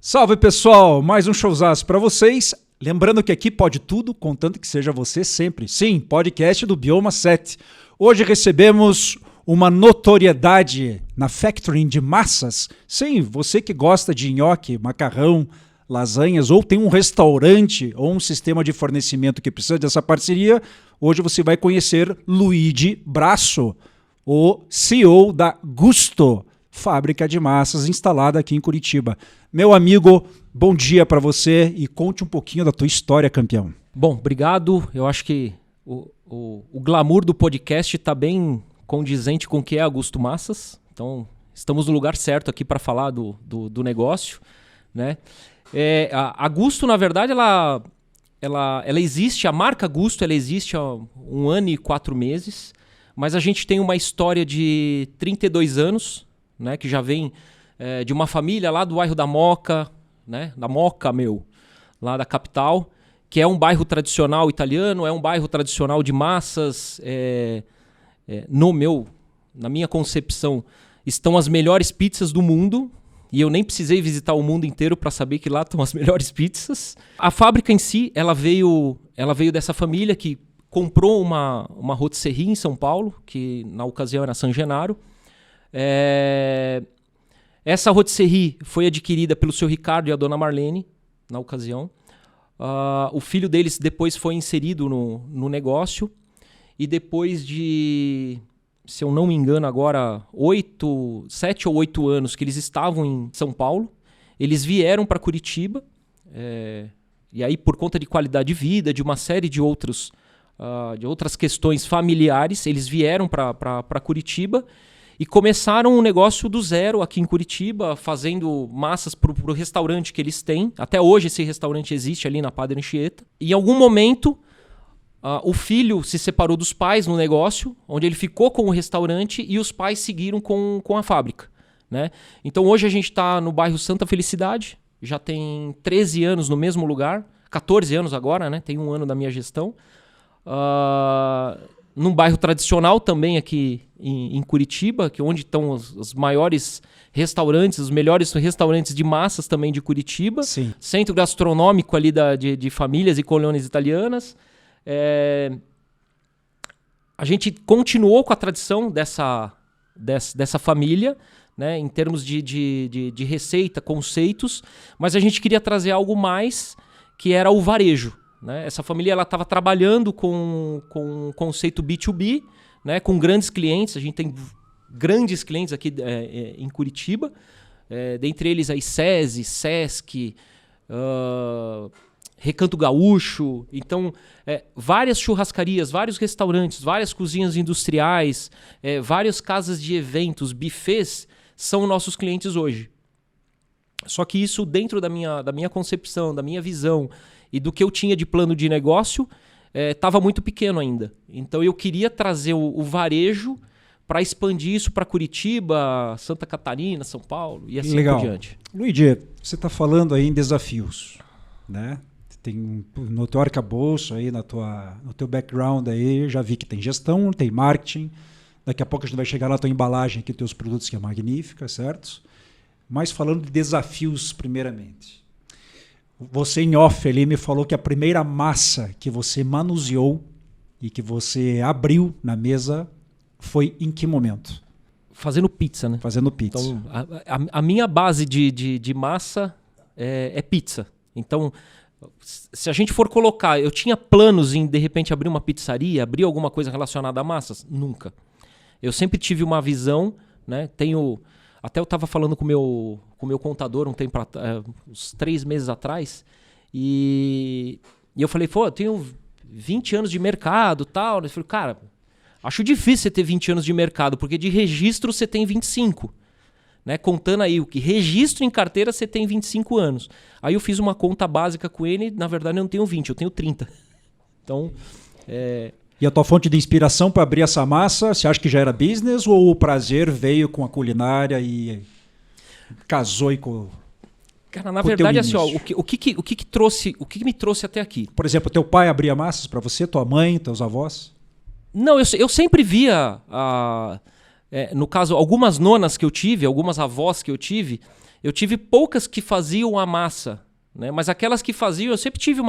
Salve pessoal, mais um showzaço para vocês. Lembrando que aqui pode tudo, contanto que seja você sempre. Sim, podcast do Bioma 7. Hoje recebemos uma notoriedade na factoring de massas. Sim, você que gosta de nhoque, macarrão, lasanhas, ou tem um restaurante ou um sistema de fornecimento que precisa dessa parceria, hoje você vai conhecer Luigi Braço, o CEO da Gusto, fábrica de massas instalada aqui em Curitiba. Meu amigo, bom dia para você e conte um pouquinho da tua história, campeão. Bom, obrigado. Eu acho que o glamour do podcast está bem condizente com o que é a Gusto Massas. Então, estamos no lugar certo aqui para falar do negócio, né? A Gusto, na verdade, ela existe, a marca Gusto, ela existe há 1 ano e 4 meses, mas a gente tem uma história de 32 anos, né, que já vem de uma família lá do bairro da Moca, né, da Moca, lá da capital, que é um bairro tradicional italiano, é um bairro tradicional de massas. Na minha concepção, estão as melhores pizzas do mundo, e eu nem precisei visitar o mundo inteiro para saber que lá estão as melhores pizzas. A fábrica em si, ela veio dessa família que comprou uma rotisserie em São Paulo, que na ocasião era San Genaro. Essa rotisserie foi adquirida pelo seu Ricardo e a dona Marlene, na ocasião. O filho deles depois foi inserido no negócio. E depois de, se eu não me engano agora, 7 ou 8 anos que eles estavam em São Paulo, eles vieram para Curitiba. E aí, por conta de qualidade de vida, de uma série de outras questões familiares, eles vieram para Curitiba e começaram um negócio do zero aqui em Curitiba, fazendo massas para o restaurante que eles têm. Até hoje esse restaurante existe ali na Padre Anchieta. E em algum momento, o filho se separou dos pais no negócio, onde ele ficou com o restaurante e os pais seguiram com a fábrica, né? Então hoje a gente está no bairro Santa Felicidade, já tem 13 anos no mesmo lugar, 14 anos agora, né? Tem 1 ano da minha gestão. Num bairro tradicional também aqui em Curitiba, que é onde estão os maiores restaurantes, os melhores restaurantes de massas também de Curitiba. Sim. Centro gastronômico ali de famílias e colônias italianas. A gente continuou com a tradição dessa família, né, em termos de receita, conceitos, mas a gente queria trazer algo mais, que era o varejo. Né? Essa família estava trabalhando com o conceito B2B, né, com grandes clientes. A gente tem grandes clientes aqui em Curitiba, dentre eles aí SESI, SESC, Recanto Gaúcho. Então, várias churrascarias, vários restaurantes, várias cozinhas industriais, várias casas de eventos, buffets, são nossos clientes hoje. Só que isso, dentro da minha concepção, da minha visão e do que eu tinha de plano de negócio, estava muito pequeno ainda. Então eu queria trazer o varejo para expandir isso para Curitiba, Santa Catarina, São Paulo e assim por diante. Luigi, você está falando aí em desafios, né? Tem no teu arcabouço aí, no teu background aí, já vi que tem gestão, tem marketing. Daqui a pouco a gente vai chegar na tua embalagem aqui, teus produtos, que é magnífica, certo? Mas falando de desafios primeiramente. Você em off ali me falou que a primeira massa que você manuseou e que você abriu na mesa foi em que momento? Fazendo pizza, né? Fazendo pizza. Então, a minha base de massa é pizza. Então, se a gente for colocar... Eu tinha planos em, de repente, abrir uma pizzaria, abrir alguma coisa relacionada a massas? Nunca. Eu sempre tive uma visão, né? Até eu estava falando com o meu contador uns 3 meses atrás, e eu falei, eu tenho 20 anos de mercado e tal. Ele falou, cara, acho difícil você ter 20 anos de mercado, porque de registro você tem 25. Né? Contando aí o que registro em carteira, você tem 25 anos. Aí eu fiz uma conta básica com ele, na verdade eu não tenho 20, eu tenho 30. Então... E a tua fonte de inspiração para abrir essa massa, você acha que já era business ou o prazer veio com a culinária e casou com... Cara, na verdade, assim, o que me trouxe até aqui? Por exemplo, teu pai abria massas para você, tua mãe, teus avós? Não, eu sempre via, no caso, algumas nonas que eu tive, algumas avós que eu tive, Eu tive poucas que faziam a massa, né? Mas aquelas que faziam, eu sempre tive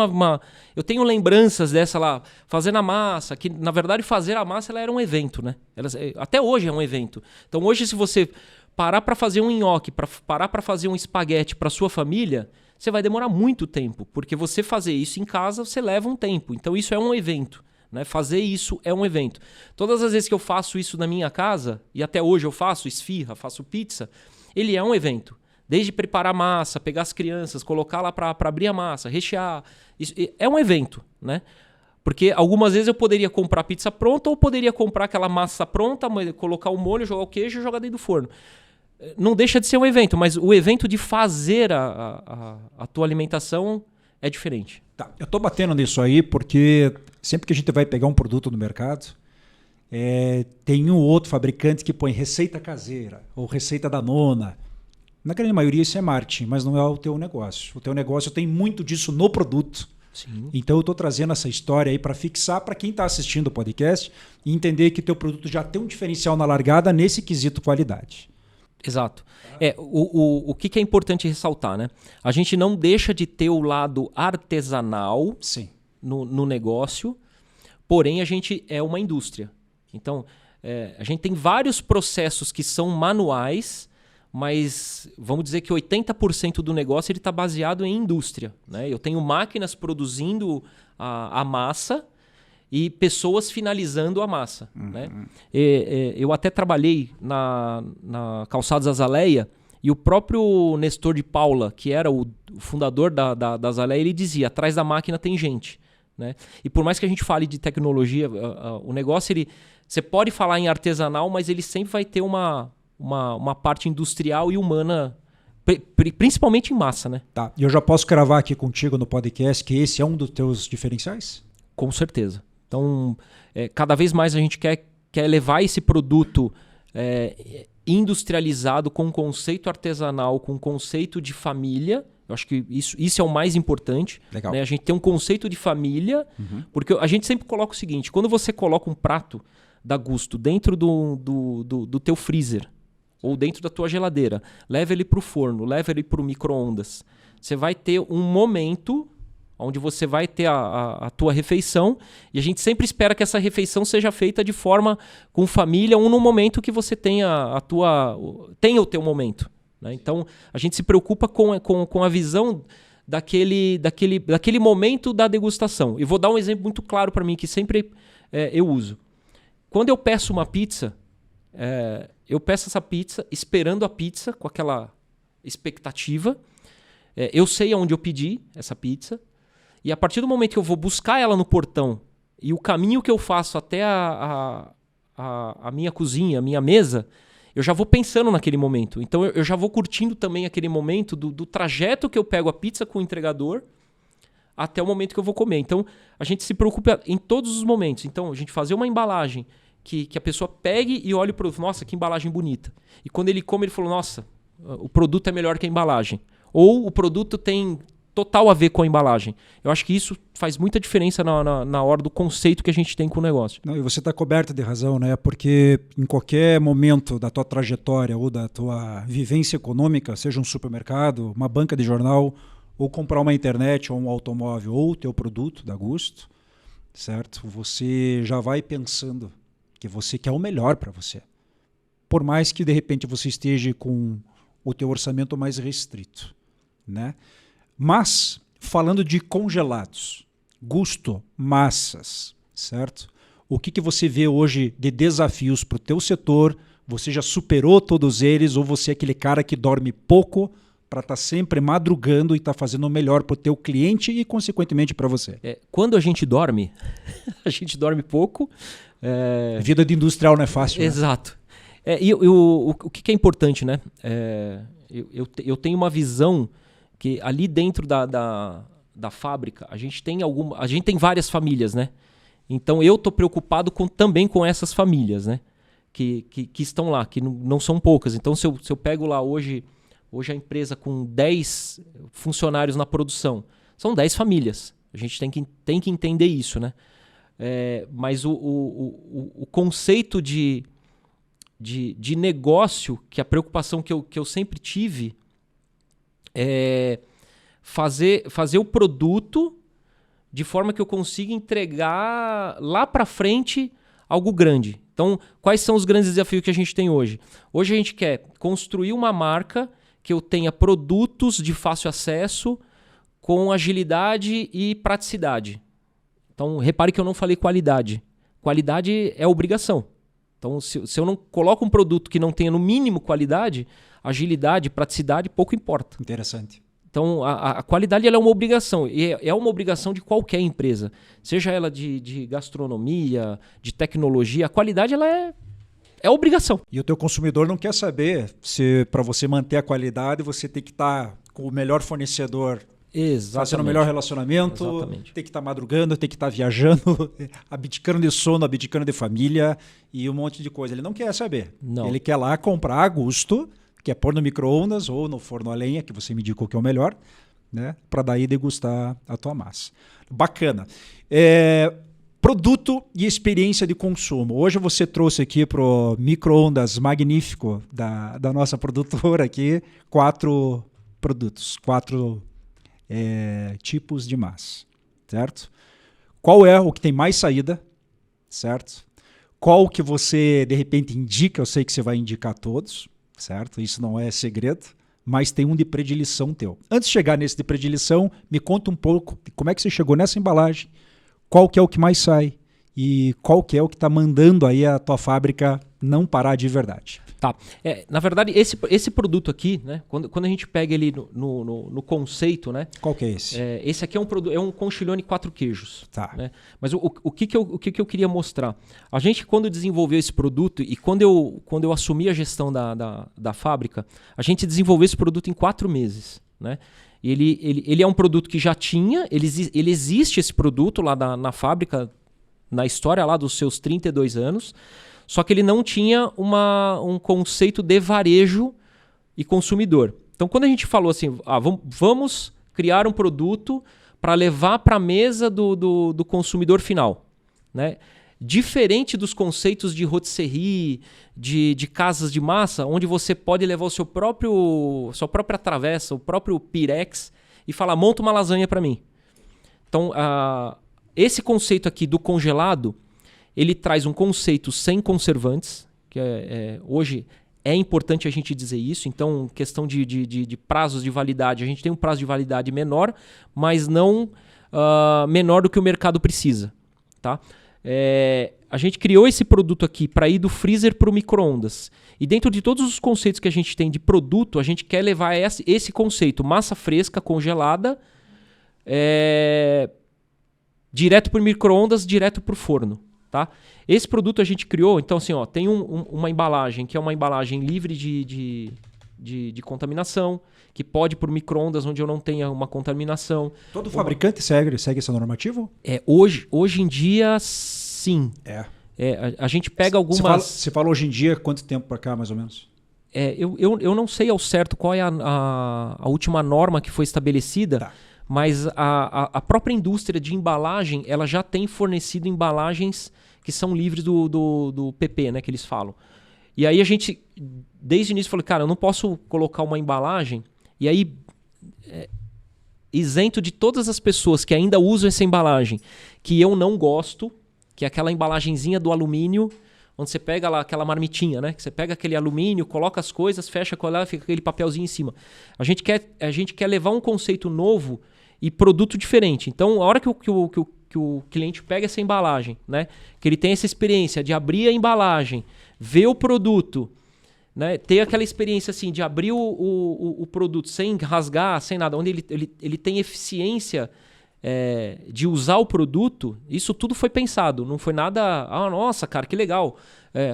eu tenho lembranças dessa lá, fazendo a massa, que na verdade fazer a massa ela era um evento, né? Até hoje é um evento. Então hoje se você parar para fazer um nhoque, parar para fazer um espaguete para sua família, você vai demorar muito tempo, porque você fazer isso em casa, você leva um tempo. Então isso é um evento, né? Fazer isso é um evento. Todas as vezes que eu faço isso na minha casa, e até hoje eu faço esfirra, faço pizza, ele é um evento. Desde preparar massa, pegar as crianças, colocar lá para abrir a massa, rechear. Isso é um evento, né? Porque algumas vezes eu poderia comprar pizza pronta ou poderia comprar aquela massa pronta, colocar o molho, jogar o queijo e jogar dentro do forno. Não deixa de ser um evento, mas o evento de fazer a tua alimentação é diferente. Tá, eu estou batendo nisso aí porque sempre que a gente vai pegar um produto no mercado, tem um outro fabricante que põe receita caseira ou receita da nona. Na grande maioria isso é marketing, mas não é o teu negócio. O teu negócio tem muito disso no produto. Sim. Então eu estou trazendo essa história aí para fixar para quem está assistindo o podcast e entender que teu produto já tem um diferencial na largada nesse quesito qualidade. Exato. O que é importante ressaltar, né? A gente não deixa de ter o lado artesanal Sim. no negócio, porém a gente é uma indústria. Então, a gente tem vários processos que são manuais, mas vamos dizer que 80% do negócio está baseado em indústria, né? Eu tenho máquinas produzindo a massa e pessoas finalizando a massa. Uhum. Né? Eu até trabalhei na Calçados Azaleia e o próprio Nestor de Paula, que era o fundador da Azaleia, ele dizia, atrás da máquina tem gente. Né? E por mais que a gente fale de tecnologia, o negócio, você pode falar em artesanal, mas ele sempre vai ter uma parte industrial e humana, principalmente em massa. Né? Tá. E eu já posso cravar aqui contigo no podcast que esse é um dos teus diferenciais? Com certeza. Então, cada vez mais a gente quer levar esse produto industrializado com conceito artesanal, com conceito de família. Eu acho que isso é o mais importante. Legal. Né? A gente tem um conceito de família, porque a gente sempre coloca o seguinte, quando você coloca um prato da Gusto dentro do teu freezer ou dentro da tua geladeira, leva ele para o forno, leva ele para o micro-ondas, você vai ter um momento onde você vai ter a tua refeição, e a gente sempre espera que essa refeição seja feita de forma com família, ou no momento que você tenha o teu momento. Né? Então, a gente se preocupa com a visão daquele momento da degustação. E vou dar um exemplo muito claro para mim, que sempre eu uso. Quando eu peço uma pizza, eu peço essa pizza esperando a pizza, com aquela expectativa. Eu sei aonde eu pedi essa pizza, e a partir do momento que eu vou buscar ela no portão e o caminho que eu faço até a minha cozinha, a minha mesa, eu já vou pensando naquele momento. Então eu já vou curtindo também aquele momento do trajeto que eu pego a pizza com o entregador até o momento que eu vou comer. Então a gente se preocupa em todos os momentos. Então a gente fazer uma embalagem que a pessoa pegue e olhe para o nossa, que embalagem bonita. E quando ele come, ele falou, nossa, o produto é melhor que a embalagem. Ou o produto tem total a ver com a embalagem. Eu acho que isso faz muita diferença na hora do conceito que a gente tem com o negócio. Não, e você está coberto de razão, né? Porque em qualquer momento da tua trajetória ou da tua vivência econômica, seja um supermercado, uma banca de jornal, ou comprar uma internet ou um automóvel, ou o teu produto da Gusto, certo? Você já vai pensando que você quer o melhor para você. Por mais que de repente você esteja com o teu orçamento mais restrito, né? Mas, falando de congelados, Gusto, massas, certo? O que você vê hoje de desafios para o teu setor? Você já superou todos eles ou você é aquele cara que dorme pouco para estar sempre madrugando e estar fazendo o melhor para o teu cliente e, consequentemente, para você? Quando a gente dorme, a gente dorme pouco. Vida de industrial não é fácil. Exato. Né? O que é importante, né? Eu tenho uma visão que ali dentro da fábrica a gente tem várias famílias, né? Então eu estou preocupado também com essas famílias, né? Que estão lá, que não são poucas. Então se eu pego lá hoje a empresa com 10 funcionários na produção, são 10 famílias. A gente tem que entender isso, né? Mas o conceito de negócio, que a preocupação que eu sempre tive, fazer o produto de forma que eu consiga entregar lá para frente algo grande. Então, quais são os grandes desafios que a gente tem hoje? Hoje a gente quer construir uma marca que eu tenha produtos de fácil acesso com agilidade e praticidade. Então, repare que eu não falei qualidade. Qualidade é obrigação. Então, se eu não coloco um produto que não tenha no mínimo qualidade, agilidade, praticidade, pouco importa. Interessante. Então, a qualidade ela é uma obrigação. E é uma obrigação de qualquer empresa. Seja ela de gastronomia, de tecnologia. A qualidade ela é obrigação. E o teu consumidor não quer saber se para você manter a qualidade você tem que estar com o melhor fornecedor, fazendo o melhor relacionamento, Exatamente. tem que estar madrugando, tem que estar viajando, abdicando de sono, abdicando de família e um monte de coisa. Ele não quer saber. Não. Ele quer lá comprar a gosto, que é pôr no micro-ondas ou no forno a lenha, que você me indicou que é o melhor, né? Para daí degustar a tua massa. Bacana. Produto e experiência de consumo. Hoje você trouxe aqui para o micro-ondas magnífico da nossa produtora aqui 4 produtos, 4 tipos de massa, certo? Qual é o que tem mais saída, certo? Qual que você, de repente, indica? Eu sei que você vai indicar todos, certo? Isso não é segredo, mas tem um de predileção teu. Antes de chegar nesse de predileção, me conta um pouco de como é que você chegou nessa embalagem, qual que é o que mais sai e qual que é o que está mandando aí a tua fábrica não parar de verdade. Tá. Na verdade, esse produto aqui, né? Quando a gente pega ele no conceito, né? Qual que é esse? Esse aqui é um conchilhone 4 queijos. Tá. Né? Mas o que eu queria mostrar? A gente, quando desenvolveu esse produto e quando eu assumi a gestão da fábrica, a gente desenvolveu esse produto em 4 meses. Né? Ele é um produto que já tinha, ele existe esse produto lá na fábrica, na história lá dos seus 32 anos, só que ele não tinha um conceito de varejo e consumidor. Então, quando a gente falou assim, vamos criar um produto para levar para a mesa do consumidor final, né? Diferente dos conceitos de rotisserie, de casas de massa, onde você pode levar sua própria travessa, o próprio pirex e falar, monta uma lasanha para mim. Então, esse conceito aqui do congelado, ele traz um conceito sem conservantes, que hoje é importante a gente dizer isso. Então, questão de prazos de validade, a gente tem um prazo de validade menor, mas não menor do que o mercado precisa. Tá? A gente criou esse produto aqui para ir do freezer para o micro-ondas. E dentro de todos os conceitos que a gente tem de produto, a gente quer levar esse conceito, massa fresca, congelada, direto para o micro-ondas, direto para o forno. Tá? Esse produto a gente criou, então assim, tem uma embalagem que é uma embalagem livre de contaminação, que pode ir por micro-ondas onde eu não tenha uma contaminação. Todo fabricante segue esse normativo? Hoje em dia, sim. A gente pega algumas... Você fala hoje em dia, quanto tempo para cá, mais ou menos? Eu não sei ao certo qual é a última norma que foi estabelecida, tá. Mas a própria indústria de embalagem ela já tem fornecido embalagens que são livres do PP, né, que eles falam. E aí a gente, desde o início, falou, cara, eu não posso colocar uma embalagem e aí isento de todas as pessoas que ainda usam essa embalagem, que eu não gosto, que é aquela embalagenzinha do alumínio, onde você pega lá aquela marmitinha, né? Que você pega aquele alumínio, coloca as coisas, fecha com ela, fica aquele papelzinho em cima. A gente quer levar um conceito novo e produto diferente. Então, a hora que o cliente pega essa embalagem, né? Que ele tem essa experiência de abrir a embalagem, ver o produto, né? Ter aquela experiência assim de abrir o produto sem rasgar, sem nada, onde ele tem eficiência de usar o produto. Isso tudo foi pensado, não foi nada, nossa, cara, que legal,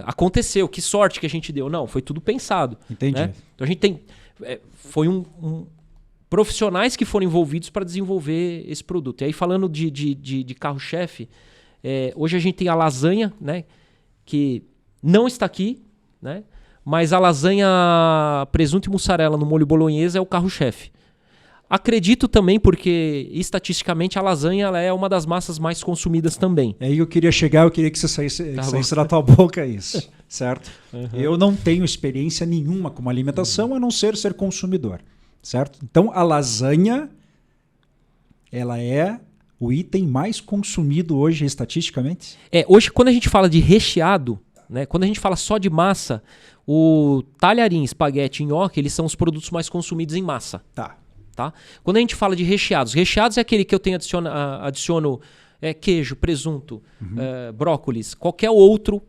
aconteceu, que sorte que a gente deu. Não, foi tudo pensado. Entendi. Né? Então a gente tem, foi profissionais que foram envolvidos para desenvolver esse produto. E aí falando de carro-chefe, hoje a gente tem a lasanha, né, que não está aqui, né, mas a lasanha presunto e mussarela no molho bolonhesa é o carro-chefe. Acredito também porque, estatisticamente, a lasanha ela é uma das massas mais consumidas também. Aí eu queria chegar, eu queria que você saísse da tua boca isso, certo? Uhum. Eu não tenho experiência nenhuma com alimentação, a não ser consumidor, certo? Então, a lasanha, ela é o item mais consumido hoje estatisticamente? Hoje, quando a gente fala de recheado, né, quando a gente fala só de massa, o talharim, espaguete e nhoque, eles são os produtos mais consumidos em massa. Tá. Tá? Quando a gente fala de recheados é aquele que eu adiciono queijo, presunto, brócolis, qualquer outro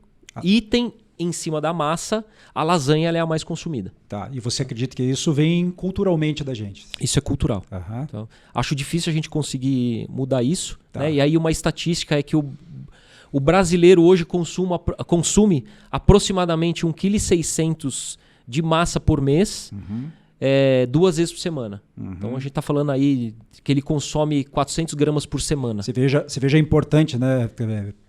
item em cima da massa, a lasanha ela é a mais consumida. Tá. E você acredita que isso vem culturalmente da gente? Isso é cultural. Aham. Então, acho difícil a gente conseguir mudar isso. Tá. Né? E aí uma estatística é que o brasileiro hoje consome aproximadamente 1,6 kg de massa por mês, 2 vezes por semana. Então a gente está falando aí que ele consome 400 gramas por semana. Você veja a importante, né?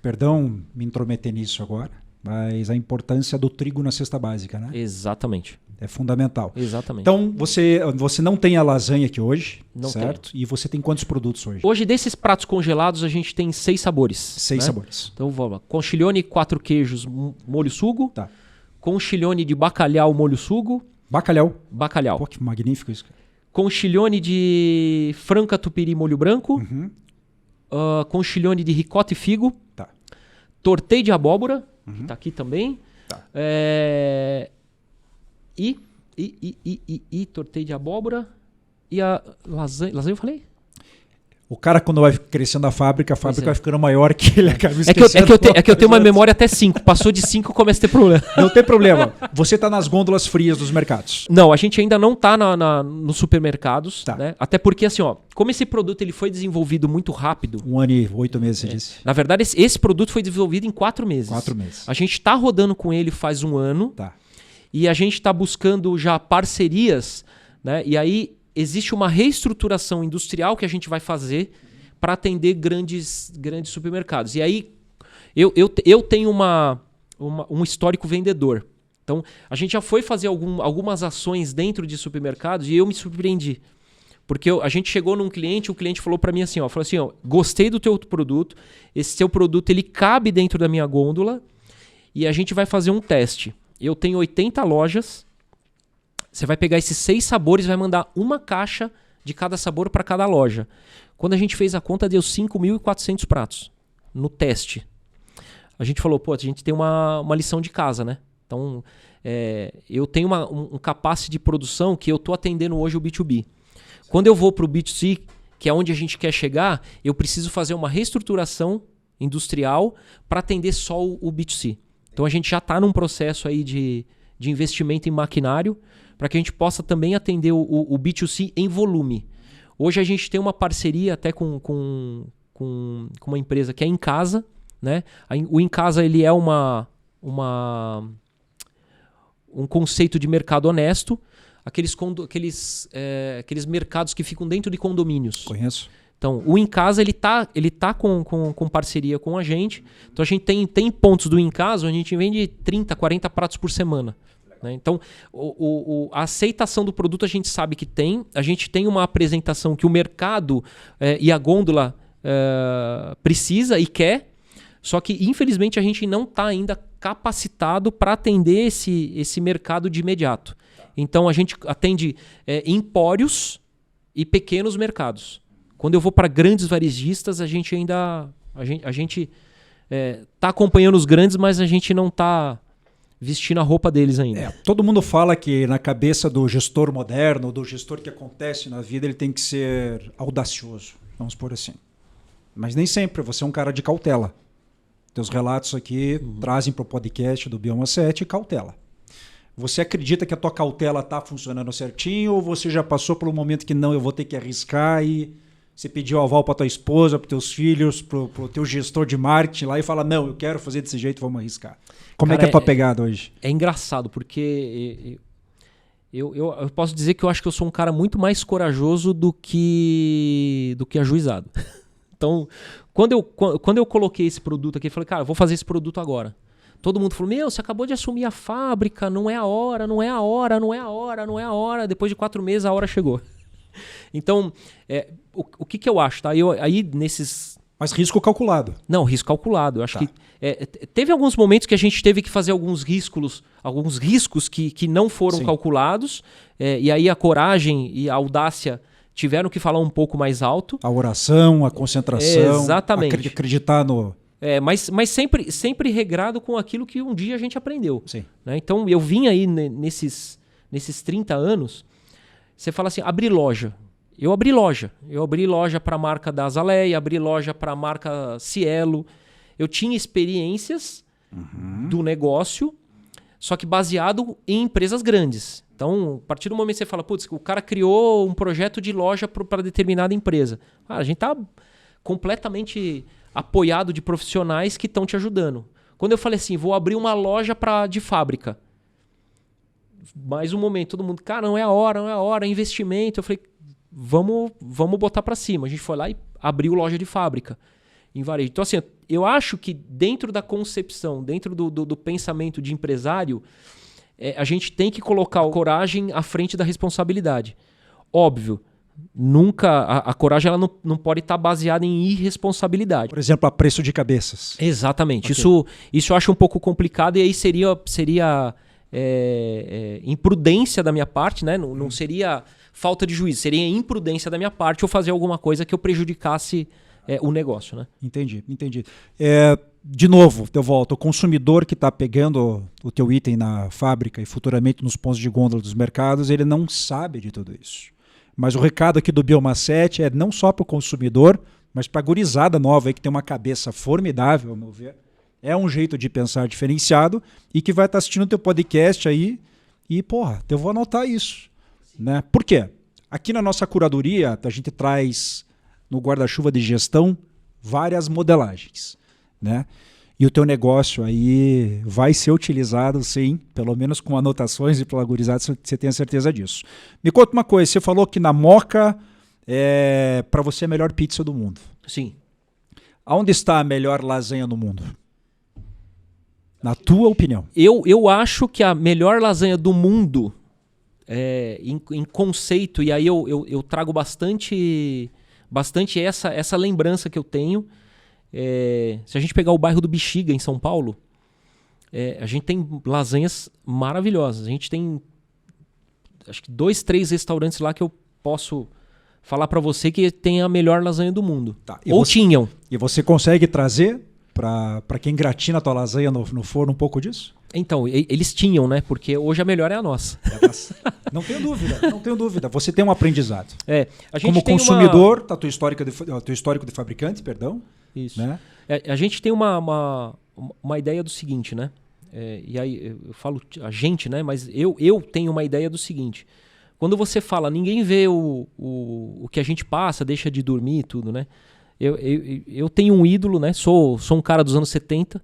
Perdão me intrometer nisso agora, mas a importância do trigo na cesta básica, né? Exatamente. É fundamental. Exatamente. Então, você não tem a lasanha aqui hoje, Não certo? E você tem quantos produtos hoje? Hoje, desses pratos congelados, a gente tem 6 sabores. 6 né? sabores. Então, vamos lá. Conchiglione 4 queijos, molho sugo. Tá. Conchiglione de bacalhau, molho sugo. Bacalhau. Bacalhau. Pô, que magnífico isso. Conchiglione de frango catupiry, molho branco. Conchiglione de ricota e figo. Tá. Torteio de abóbora, que tá aqui também. Tá. E torteio de abóbora. E a lasanha. Lasanha eu falei? O cara, quando vai crescendo a fábrica vai ficando maior que ele acaba É que eu tenho uma memória até 5. Passou de 5, começa a ter problema. Não tem problema. Você está nas gôndolas frias dos mercados. Não, a gente ainda não está nos supermercados. Tá. Né? Até porque, assim, como esse produto ele foi desenvolvido muito rápido. 1 ano e 8 meses, você disse. Na verdade, esse produto foi desenvolvido em 4 meses. 4 meses. A gente está rodando com ele faz 1 ano. Tá. E a gente está buscando já parcerias. Né? E aí existe uma reestruturação industrial que a gente vai fazer para atender grandes supermercados. E aí eu tenho um histórico vendedor. Então, a gente já foi fazer algumas ações dentro de supermercados e eu me surpreendi. Porque a gente chegou num cliente, o cliente falou para mim assim, falou assim, gostei do teu produto, esse teu produto ele cabe dentro da minha gôndola e a gente vai fazer um teste. Eu tenho 80 lojas, você vai pegar esses 6 sabores e vai mandar uma caixa de cada sabor para cada loja. Quando a gente fez a conta, deu 5.400 pratos no teste. A gente falou, a gente tem uma lição de casa, né? Então, eu tenho um capacity de produção que eu estou atendendo hoje o B2B. Quando eu vou para o B2C, que é onde a gente quer chegar, eu preciso fazer uma reestruturação industrial para atender só o B2C. Então, a gente já está num processo aí de investimento em maquinário para que a gente possa também atender o B2C em volume. Hoje a gente tem uma parceria até com uma empresa que é Em Casa, né? O Em Casa ele é um conceito de mercado honesto, aqueles mercados que ficam dentro de condomínios. Conheço. Então, o Em Casa ele tá com parceria com a gente. Então a gente tem pontos do Em Casa onde a gente vende 30, 40 pratos por semana. Né? Então, a aceitação do produto a gente sabe que tem. A gente tem uma apresentação que o mercado e a gôndola precisa e quer. Só que, infelizmente, a gente não está ainda capacitado para atender esse mercado de imediato. Então, a gente atende empórios e pequenos mercados. Quando eu vou para grandes varejistas, a gente está acompanhando os grandes, mas a gente não está vestindo a roupa deles ainda. Todo mundo fala que na cabeça do gestor moderno, do gestor que acontece na vida, ele tem que ser audacioso, vamos por assim. Mas nem sempre, você é um cara de cautela. Teus relatos aqui trazem para o podcast do Bioma 7 cautela. Você acredita que a tua cautela está funcionando certinho ou você já passou pelo momento que não, eu vou ter que arriscar e você pediu aval para tua esposa, para teus filhos, para o teu gestor de marketing lá e fala, não, eu quero fazer desse jeito, vamos arriscar. Como é que é a tua pegada hoje? É engraçado, porque eu posso dizer que eu acho que eu sou um cara muito mais corajoso do que ajuizado. Então, quando eu coloquei esse produto aqui, eu falei, cara, eu vou fazer esse produto agora. Todo mundo falou, você acabou de assumir a fábrica, não é a hora, não é a hora, não é a hora, não é a hora. Depois de 4 meses, a hora chegou. Então, o que eu acho, tá? Aí Mas risco calculado. Não, risco calculado. Eu acho Tá. que teve alguns momentos que a gente teve que fazer alguns riscos que não foram Sim. calculados, e aí a coragem e a audácia tiveram que falar um pouco mais alto. A oração, a concentração. Exatamente. Acreditar no... Mas sempre regrado com aquilo que um dia a gente aprendeu. Sim. Né? Então eu vim aí nesses 30 anos, você fala assim, abrir loja. Eu abri loja para a marca da Azaleia, abri loja para a marca Cielo. Eu tinha experiências do negócio, só que baseado em empresas grandes. Então, a partir do momento que você fala, putz, o cara criou um projeto de loja para determinada empresa. A gente tá completamente apoiado de profissionais que estão te ajudando. Quando eu falei assim, vou abrir uma loja de fábrica. Mais um momento, todo mundo, cara, não é a hora, é investimento. Eu falei, vamos botar para cima. A gente foi lá e abriu loja de fábrica em varejo. Então, assim, eu acho que dentro da concepção, dentro do pensamento de empresário, a gente tem que colocar a coragem à frente da responsabilidade. Óbvio, nunca a coragem ela não pode estar baseada em irresponsabilidade. Por exemplo, a preço de cabeças. Exatamente. Okay. Isso eu acho um pouco complicado e aí seria imprudência da minha parte, né? Não seria falta de juízo, seria imprudência da minha parte eu fazer alguma coisa que eu prejudicasse o negócio, né? Entendi. De novo, eu volto. O consumidor que está pegando o teu item na fábrica e futuramente nos pontos de gôndola dos mercados, ele não sabe de tudo isso. Mas o recado aqui do Bioma 7 é não só para o consumidor, mas para a gurizada nova aí que tem uma cabeça formidável, ao meu ver. É um jeito de pensar diferenciado e que vai estar assistindo o teu podcast aí e, porra, eu vou anotar isso. Né? Por quê? Aqui na nossa curadoria, a gente traz no guarda-chuva de gestão várias modelagens. Né? E o teu negócio aí vai ser utilizado, sim, pelo menos com anotações e pela gurizada, você tem a certeza disso. Me conta uma coisa, você falou que na Moca é para você a melhor pizza do mundo. Sim. Aonde está a melhor lasanha no mundo? Na tua opinião. Eu acho que a melhor lasanha do mundo, em conceito, e aí eu trago bastante essa lembrança que eu tenho. Se a gente pegar o bairro do Bexiga, em São Paulo, a gente tem lasanhas maravilhosas. A gente tem, acho que 2, 3 restaurantes lá que eu posso falar para você que tem a melhor lasanha do mundo. Tá, tinham. E você consegue trazer para quem gratina a tua lasanha no forno um pouco disso? Então, eles tinham, né? Porque hoje a melhor é a nossa. Não tenho dúvida. Você tem um aprendizado. A gente como tem consumidor, tá teu histórico de fabricante, perdão. Isso. Né? A gente tem uma ideia do seguinte, né? E aí eu falo a gente, né? Mas eu tenho uma ideia do seguinte. Quando você fala, ninguém vê o que a gente passa, deixa de dormir e tudo, né? Eu tenho um ídolo, né? Sou um cara dos anos 70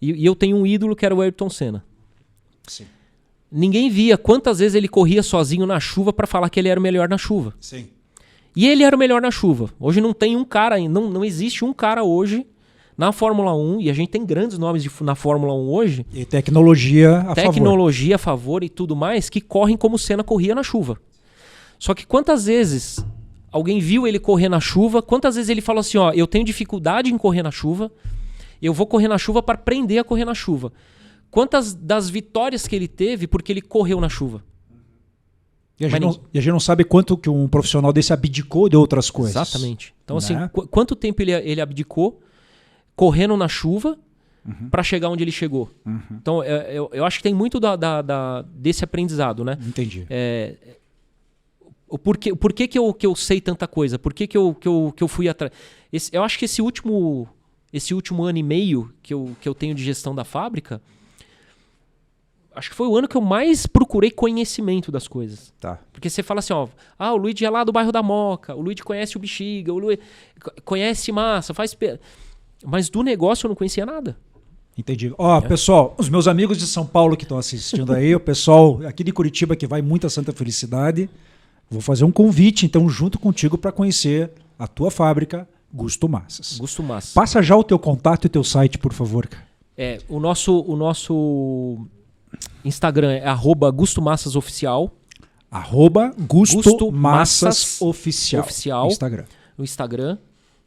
e eu tenho um ídolo que era o Ayrton Senna. Sim. Ninguém via quantas vezes ele corria sozinho na chuva para falar que ele era o melhor na chuva. Sim. E ele era o melhor na chuva. Hoje não tem um cara, não existe um cara hoje na Fórmula 1, e a gente tem grandes nomes na Fórmula 1 hoje. E tecnologia a favor e tudo mais, que correm como o Senna corria na chuva. Só que quantas vezes alguém viu ele correr na chuva, quantas vezes ele falou assim, ó, eu tenho dificuldade em correr na chuva, eu vou correr na chuva para aprender a correr na chuva. Quantas das vitórias que ele teve porque ele correu na chuva? E a gente não sabe quanto que um profissional desse abdicou de outras coisas. Exatamente. Então, né? assim, quanto tempo ele abdicou correndo na chuva para chegar onde ele chegou? Então, eu acho que tem muito desse aprendizado, né? Entendi. Por que eu sei tanta coisa? Por que eu fui atrás? Eu acho que esse último ano e meio que eu tenho de gestão da fábrica, acho que foi o ano que eu mais procurei conhecimento das coisas. Tá. Porque você fala assim, ó, o Luigi é lá do bairro da Moca, o Luigi conhece o Bexiga, o Luigi conhece massa, mas do negócio eu não conhecia nada. Entendi. Pessoal, os meus amigos de São Paulo que estão assistindo aí, o pessoal aqui de Curitiba que vai muito a Santa Felicidade, vou fazer um convite, então, junto contigo para conhecer a tua fábrica, Gusto Massas. Gusto Massas. Passa já o teu contato e o teu site, por favor, cara. O nosso Instagram é @GustoMassasOficial. @Gusto Massas Oficial. No Instagram.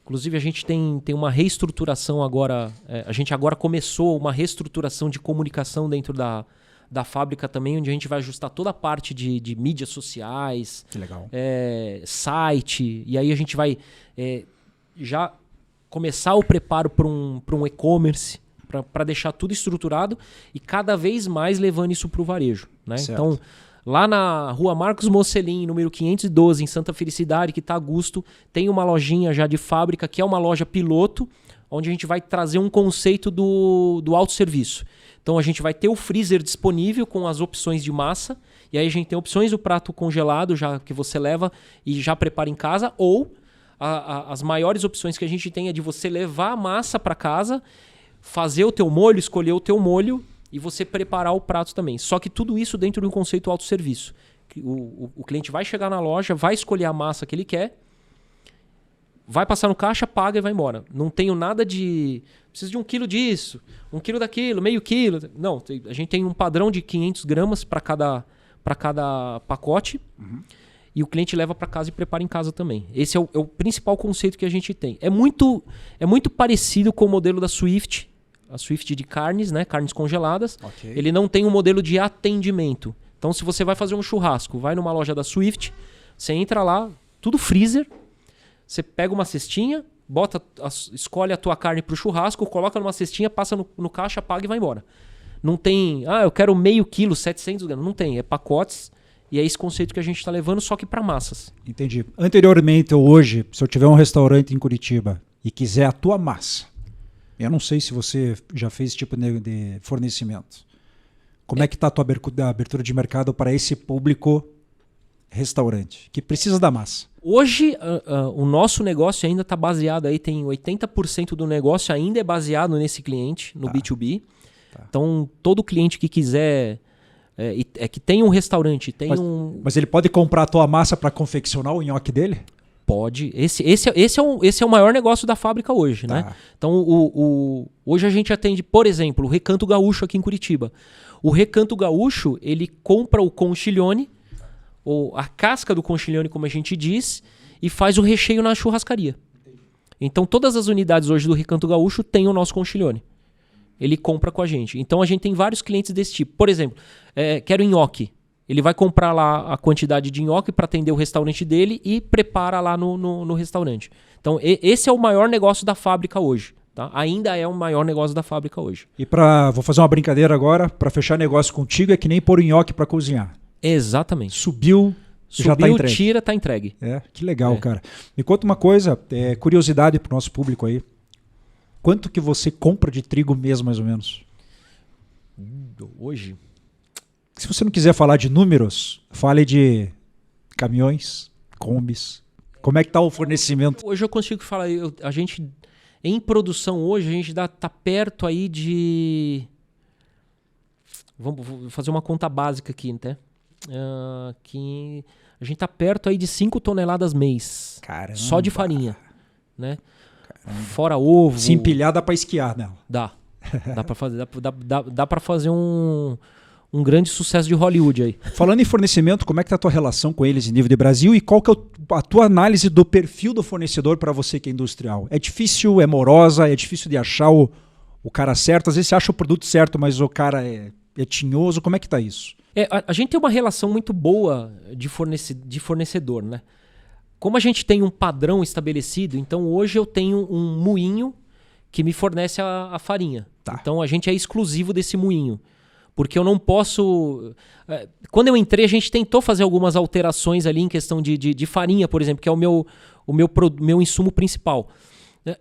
Inclusive, a gente tem uma reestruturação agora. A gente agora começou uma reestruturação de comunicação dentro da fábrica também, onde a gente vai ajustar toda a parte de mídias sociais, Que legal. site, e aí a gente vai já começar o preparo para um e-commerce, para deixar tudo estruturado e cada vez mais levando isso para o varejo. Né? Então, lá na Rua Marcos Mocelin, número 512, em Santa Felicidade, que está a Augusto, tem uma lojinha já de fábrica, que é uma loja piloto, onde a gente vai trazer um conceito do autosserviço. Então a gente vai ter o freezer disponível com as opções de massa, e aí a gente tem opções do prato congelado, já que você leva e já prepara em casa, ou as maiores opções que a gente tem é de você levar a massa para casa, fazer o teu molho, escolher o teu molho e você preparar o prato também. Só que tudo isso dentro de um conceito autosserviço. O cliente vai chegar na loja, vai escolher a massa que ele quer, vai passar no caixa, paga e vai embora. Não tenho nada de... Preciso de 1 quilo disso, 1 quilo daquilo, meio quilo. Não, a gente tem um padrão de 500 gramas para cada pacote. Uhum. E o cliente leva para casa e prepara em casa também. Esse é o principal conceito que a gente tem. É muito parecido com o modelo da Swift, a Swift de carnes, né? Carnes congeladas. Okay. Ele não tem um modelo de atendimento. Então, se você vai fazer um churrasco, vai numa loja da Swift, você entra lá, tudo freezer, você pega uma cestinha, escolhe a tua carne para o churrasco, coloca numa cestinha, passa no caixa, paga e vai embora. Não tem, eu quero meio quilo, 700 gramas. Não tem, é pacotes. E é esse conceito que a gente está levando, só que para massas. Entendi. Anteriormente ou hoje, se eu tiver um restaurante em Curitiba e quiser a tua massa, eu não sei se você já fez esse tipo de fornecimento. Como é que está a tua abertura de mercado para esse público restaurante que precisa da massa? Hoje, o nosso negócio ainda está baseado aí, tem 80% do negócio ainda é baseado nesse cliente, no B2B. Tá. Então, todo cliente que quiser... que tem um restaurante, Mas ele pode comprar a tua massa para confeccionar o nhoque dele? Pode. Esse é o maior negócio da fábrica hoje, tá, né? Então, hoje a gente atende, por exemplo, o Recanto Gaúcho aqui em Curitiba. O Recanto Gaúcho, ele compra o conchiglione, ou a casca do conchiglione, como a gente diz, e faz o recheio na churrascaria. Então, todas as unidades hoje do Recanto Gaúcho têm o nosso conchiglione. Ele compra com a gente. Então, a gente tem vários clientes desse tipo. Por exemplo, quero nhoque. Ele vai comprar lá a quantidade de nhoque para atender o restaurante dele e prepara lá no restaurante. Então, esse é o maior negócio da fábrica hoje. Tá? Ainda é o maior negócio da fábrica hoje. E vou fazer uma brincadeira agora, para fechar negócio contigo, é que nem pôr o nhoque para cozinhar. Exatamente. Subiu, já está entregue. Tira, tá entregue. Que legal, cara. Me conta uma coisa, curiosidade para o nosso público aí. Quanto que você compra de trigo mesmo, mais ou menos? Hoje? Se você não quiser falar de números, fale de caminhões, combis. Como é que está o fornecimento? Hoje eu consigo falar, a gente, em produção hoje, a gente tá perto aí de... Vou fazer uma conta básica aqui, né? Que a gente tá perto aí de 5 toneladas mês. Caramba. Só de farinha, né? Caramba. Fora ovo. Se empilhar, dá para esquiar nela. Dá para fazer, dá para fazer um grande sucesso de Hollywood aí. Falando em fornecimento, como é que tá a tua relação com eles em nível de Brasil e qual que é a tua análise do perfil do fornecedor para você que é industrial? É difícil, é morosa, é difícil de achar o cara certo? Às vezes você acha o produto certo, mas o cara é tinhoso. Como é que tá isso? A gente tem uma relação muito boa de fornecedor, né? Como a gente tem um padrão estabelecido, então hoje eu tenho um moinho que me fornece a farinha. Tá. Então a gente é exclusivo desse moinho. Porque eu não posso... Quando eu entrei, a gente tentou fazer algumas alterações ali em questão de farinha, por exemplo, que é o meu insumo principal.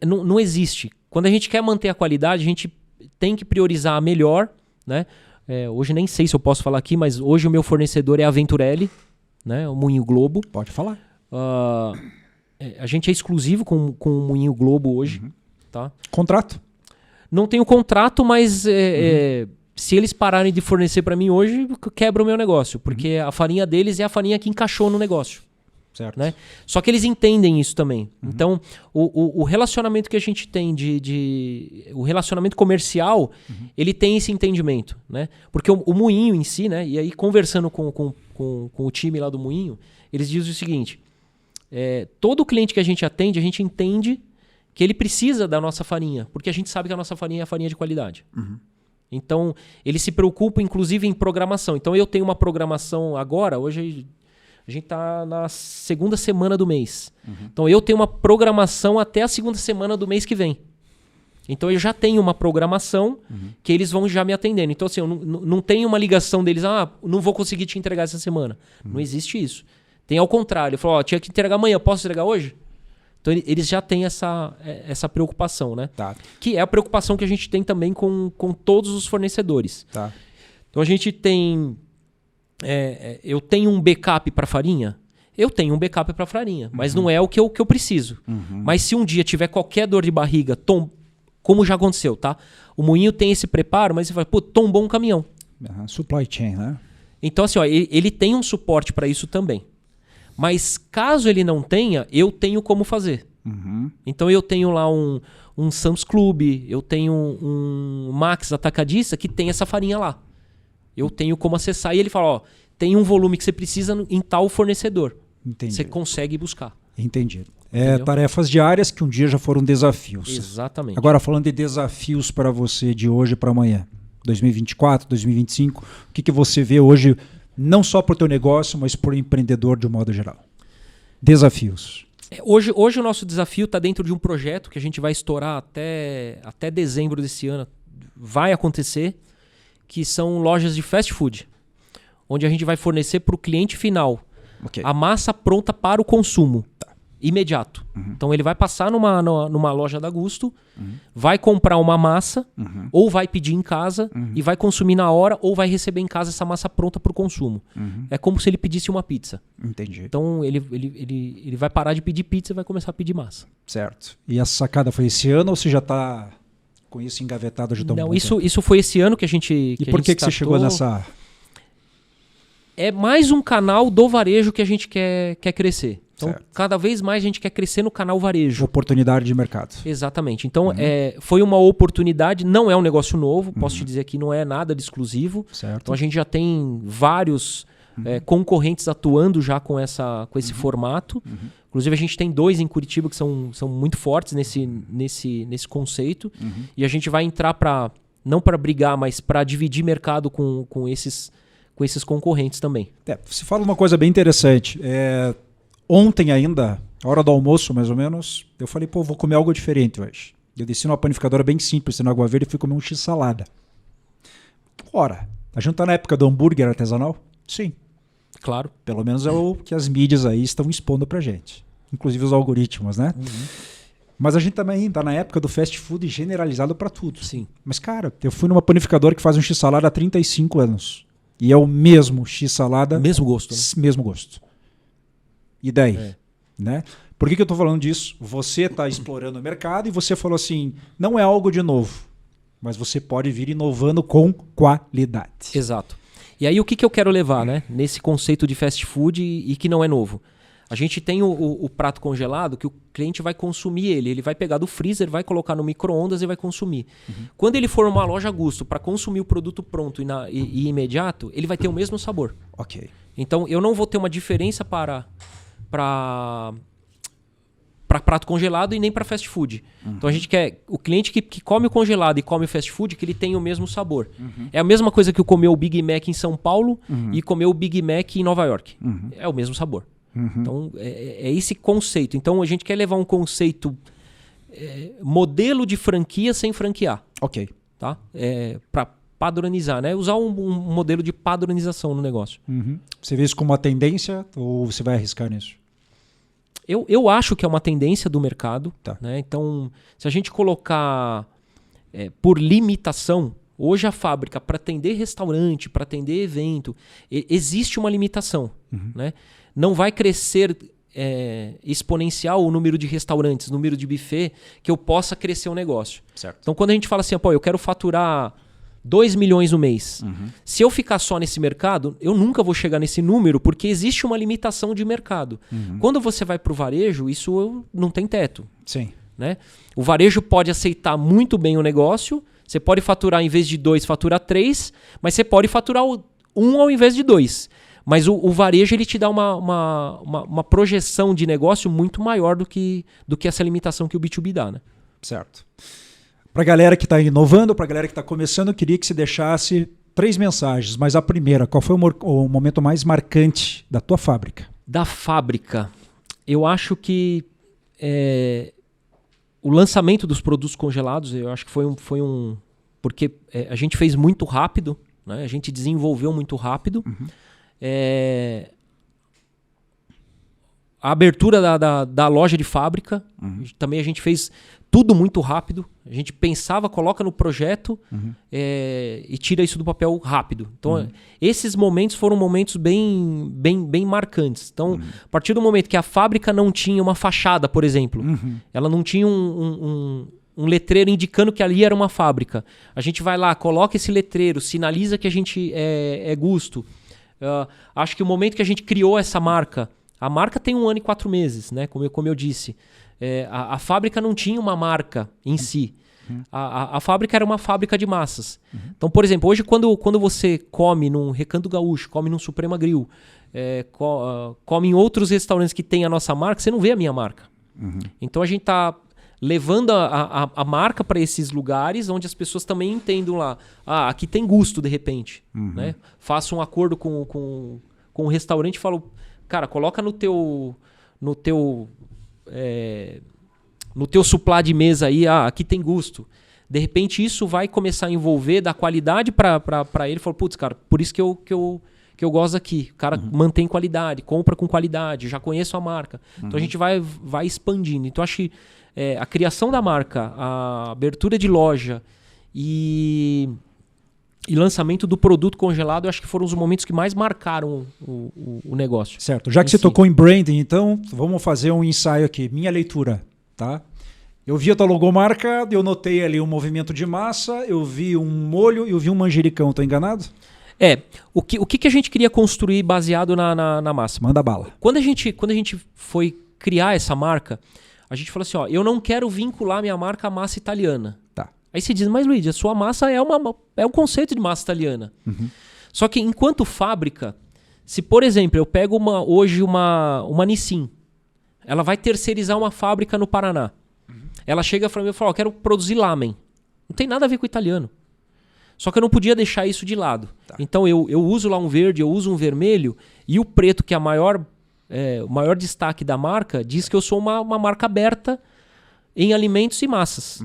Não existe. Quando a gente quer manter a qualidade, a gente tem que priorizar a melhor, né? Hoje nem sei se eu posso falar aqui, mas hoje o meu fornecedor é a Venturelli, né? O Moinho Globo. Pode falar. A gente é exclusivo com o Moinho Globo hoje. Uhum. Tá? Contrato? Não tenho contrato, mas se eles pararem de fornecer para mim hoje, quebra o meu negócio. Porque a farinha deles é a farinha que encaixou no negócio. Certo. Né? Só que eles entendem isso também. Uhum. Então, o relacionamento que a gente tem o relacionamento comercial, ele tem esse entendimento. Né? Porque o moinho em si, né? E aí conversando com o time lá do moinho, eles dizem o seguinte: todo cliente que a gente atende, a gente entende que ele precisa da nossa farinha, porque a gente sabe que a nossa farinha é a farinha de qualidade. Então, ele se preocupa, inclusive, em programação. Então, eu tenho uma programação agora, hoje a gente está na segunda semana do mês. Então, eu tenho uma programação até a segunda semana do mês que vem. Então, eu já tenho uma programação que eles vão já me atendendo. Então, assim, eu não tenho uma ligação deles, não vou conseguir te entregar essa semana. Não existe isso. Tem ao contrário. Eu falo, tinha que entregar amanhã, posso entregar hoje? Então, eles já têm essa preocupação, né? Tá. Que é a preocupação que a gente tem também com todos os fornecedores. Tá. Então, a gente tem... eu tenho um backup para farinha? Eu tenho um backup para farinha, mas não é o que eu preciso. Mas se um dia tiver qualquer dor de barriga, como já aconteceu, tá? O moinho tem esse preparo, mas você fala, tombou um caminhão. Supply chain, né? Então, assim, ele tem um suporte para isso também. Mas caso ele não tenha, eu tenho como fazer. Então eu tenho lá um Sam's Club, eu tenho um Max Atacadista que tem essa farinha lá. Eu tenho como acessar e ele fala, tem um volume que você precisa em tal fornecedor. Entendi. Você consegue buscar. Entendi. Entendeu? Tarefas diárias que um dia já foram desafios. Exatamente. Agora, falando de desafios para você de hoje para amanhã, 2024, 2025, o que você vê hoje, não só para o teu negócio, mas para o empreendedor de um modo geral? Desafios. Hoje o nosso desafio está dentro de um projeto que a gente vai estourar até dezembro desse ano. Vai acontecer, que são lojas de fast food, onde a gente vai fornecer para o cliente final a massa pronta para o consumo imediato. Então ele vai passar numa loja da Gusto, vai comprar uma massa, ou vai pedir em casa e vai consumir na hora, ou vai receber em casa essa massa pronta para o consumo. É como se ele pedisse uma pizza. Entendi. Então ele vai parar de pedir pizza e vai começar a pedir massa. Certo. E essa sacada foi esse ano ou você já está com isso engavetado de tão Não, bom isso foi esse ano que a gente E por que você chegou nessa... É mais um canal do varejo que a gente quer crescer. Então, certo. Cada vez mais a gente quer crescer no canal varejo. Oportunidade de mercado. Exatamente. Então, foi uma oportunidade, não é um negócio novo, posso te dizer que não é nada de exclusivo. Certo. Então, a gente já tem vários concorrentes atuando já com esse formato. Inclusive, a gente tem 2 em Curitiba que são muito fortes nesse conceito. E a gente vai entrar não para brigar, mas para dividir mercado com esses concorrentes também. Você fala uma coisa bem interessante. Ontem ainda, a hora do almoço mais ou menos, eu falei, vou comer algo diferente hoje. Eu desci numa panificadora bem simples, na Água Verde, e fui comer um x-salada. Ora, a gente tá na época do hambúrguer artesanal? Sim. Claro. Pelo menos é o que as mídias aí estão expondo pra gente. Inclusive os algoritmos, né? Mas a gente também tá na época do fast food generalizado para tudo. Sim. Mas, cara, eu fui numa panificadora que faz um x-salada há 35 anos. E é o mesmo x-salada. Mesmo gosto, né? Mesmo gosto. E daí? Né? Por que eu estou falando disso? Você está explorando o mercado e você falou assim, não é algo de novo, mas você pode vir inovando com qualidade. Exato. E aí o que eu quero levar, né? Nesse conceito de fast food e que não é novo? A gente tem o prato congelado que o cliente vai consumir ele vai pegar do freezer, vai colocar no micro-ondas e vai consumir. Quando ele for numa loja Gusto para consumir o produto pronto e imediato, ele vai ter o mesmo sabor. Ok. Então eu não vou ter uma diferença para prato congelado e nem para fast food. Então a gente quer o cliente que come o congelado e come o fast food que ele tenha o mesmo sabor. É a mesma coisa que eu comer o Big Mac em São Paulo e comer o Big Mac em Nova York. É o mesmo sabor. Então é esse conceito. Então a gente quer levar um conceito modelo de franquia sem franquear. Ok. Tá? Para padronizar, né? Usar um modelo de padronização no negócio. Você vê isso como uma tendência ou você vai arriscar nisso? Eu acho que é uma tendência do mercado. Tá. Né? Então, se a gente colocar por limitação, hoje a fábrica, para atender restaurante, para atender evento, existe uma limitação. Né? Não vai crescer exponencial o número de restaurantes, número de buffet, que eu possa crescer o negócio. Certo. Então, quando a gente fala assim, eu quero faturar 2 milhões no mês. Se eu ficar só nesse mercado, eu nunca vou chegar nesse número porque existe uma limitação de mercado. Quando você vai para o varejo, isso não tem teto. Sim. Né? O varejo pode aceitar muito bem o negócio, você pode faturar em vez de 2, faturar 3, mas você pode faturar 1 ao invés de 2. Mas o varejo ele te dá uma projeção de negócio muito maior do que essa limitação que o B2B dá, né? Certo. Para a galera que está inovando, para a galera que está começando, eu queria que você deixasse 3 mensagens. Mas a primeira, qual foi o momento mais marcante da tua fábrica? Da fábrica, eu acho que o lançamento dos produtos congelados, eu acho que foi um porque a gente fez muito rápido, né? A gente desenvolveu muito rápido. Uhum. A abertura da loja de fábrica, também a gente fez tudo muito rápido. A gente pensava, coloca no projeto e tira isso do papel rápido. Então, esses momentos foram momentos bem marcantes. Então, a partir do momento que a fábrica não tinha uma fachada, por exemplo, ela não tinha um letreiro indicando que ali era uma fábrica. A gente vai lá, coloca esse letreiro, sinaliza que a gente é Gusto. Acho que o momento que a gente criou essa marca, a marca tem 1 ano e 4 meses, né? Como eu disse. A fábrica não tinha uma marca em si. A fábrica era uma fábrica de massas. Então, por exemplo, hoje quando você come num Recanto Gaúcho, come num Suprema Grill, come em outros restaurantes que tem a nossa marca, você não vê a minha marca. Então a gente está levando a marca para esses lugares onde as pessoas também entendam lá. Aqui tem Gusto, de repente. Né? Faço um acordo com o restaurante e falo, cara, coloca no teu supply de mesa aí, aqui tem Gusto. De repente isso vai começar a envolver, dar qualidade para ele. Fala, putz, cara, por isso que eu gosto aqui. O cara mantém qualidade, compra com qualidade, já conheço a marca. Então a gente vai expandindo. Então acho que a criação da marca, a abertura de loja e lançamento do produto congelado, eu acho que foram os momentos que mais marcaram o negócio. Certo. Já que você tocou em branding, então vamos fazer um ensaio aqui. Minha leitura, tá? Eu vi a tua logomarca, eu notei ali um movimento de massa, eu vi um molho e eu vi um manjericão. Tô enganado? O que a gente queria construir baseado na massa? Manda bala. Quando a gente foi criar essa marca, a gente falou assim, eu não quero vincular minha marca à massa italiana. Tá. Aí você diz, mas Luigi, a sua massa é um conceito de massa italiana. Só que enquanto fábrica, se por exemplo eu pego hoje uma Nissin, ela vai terceirizar uma fábrica no Paraná. Ela chega para mim e fala, eu quero produzir lamen. Não tem nada a ver com o italiano. Só que eu não podia deixar isso de lado. Tá. Então eu uso lá um verde, eu uso um vermelho, e o preto, que é o maior destaque da marca, diz que eu sou uma marca aberta em alimentos e massas.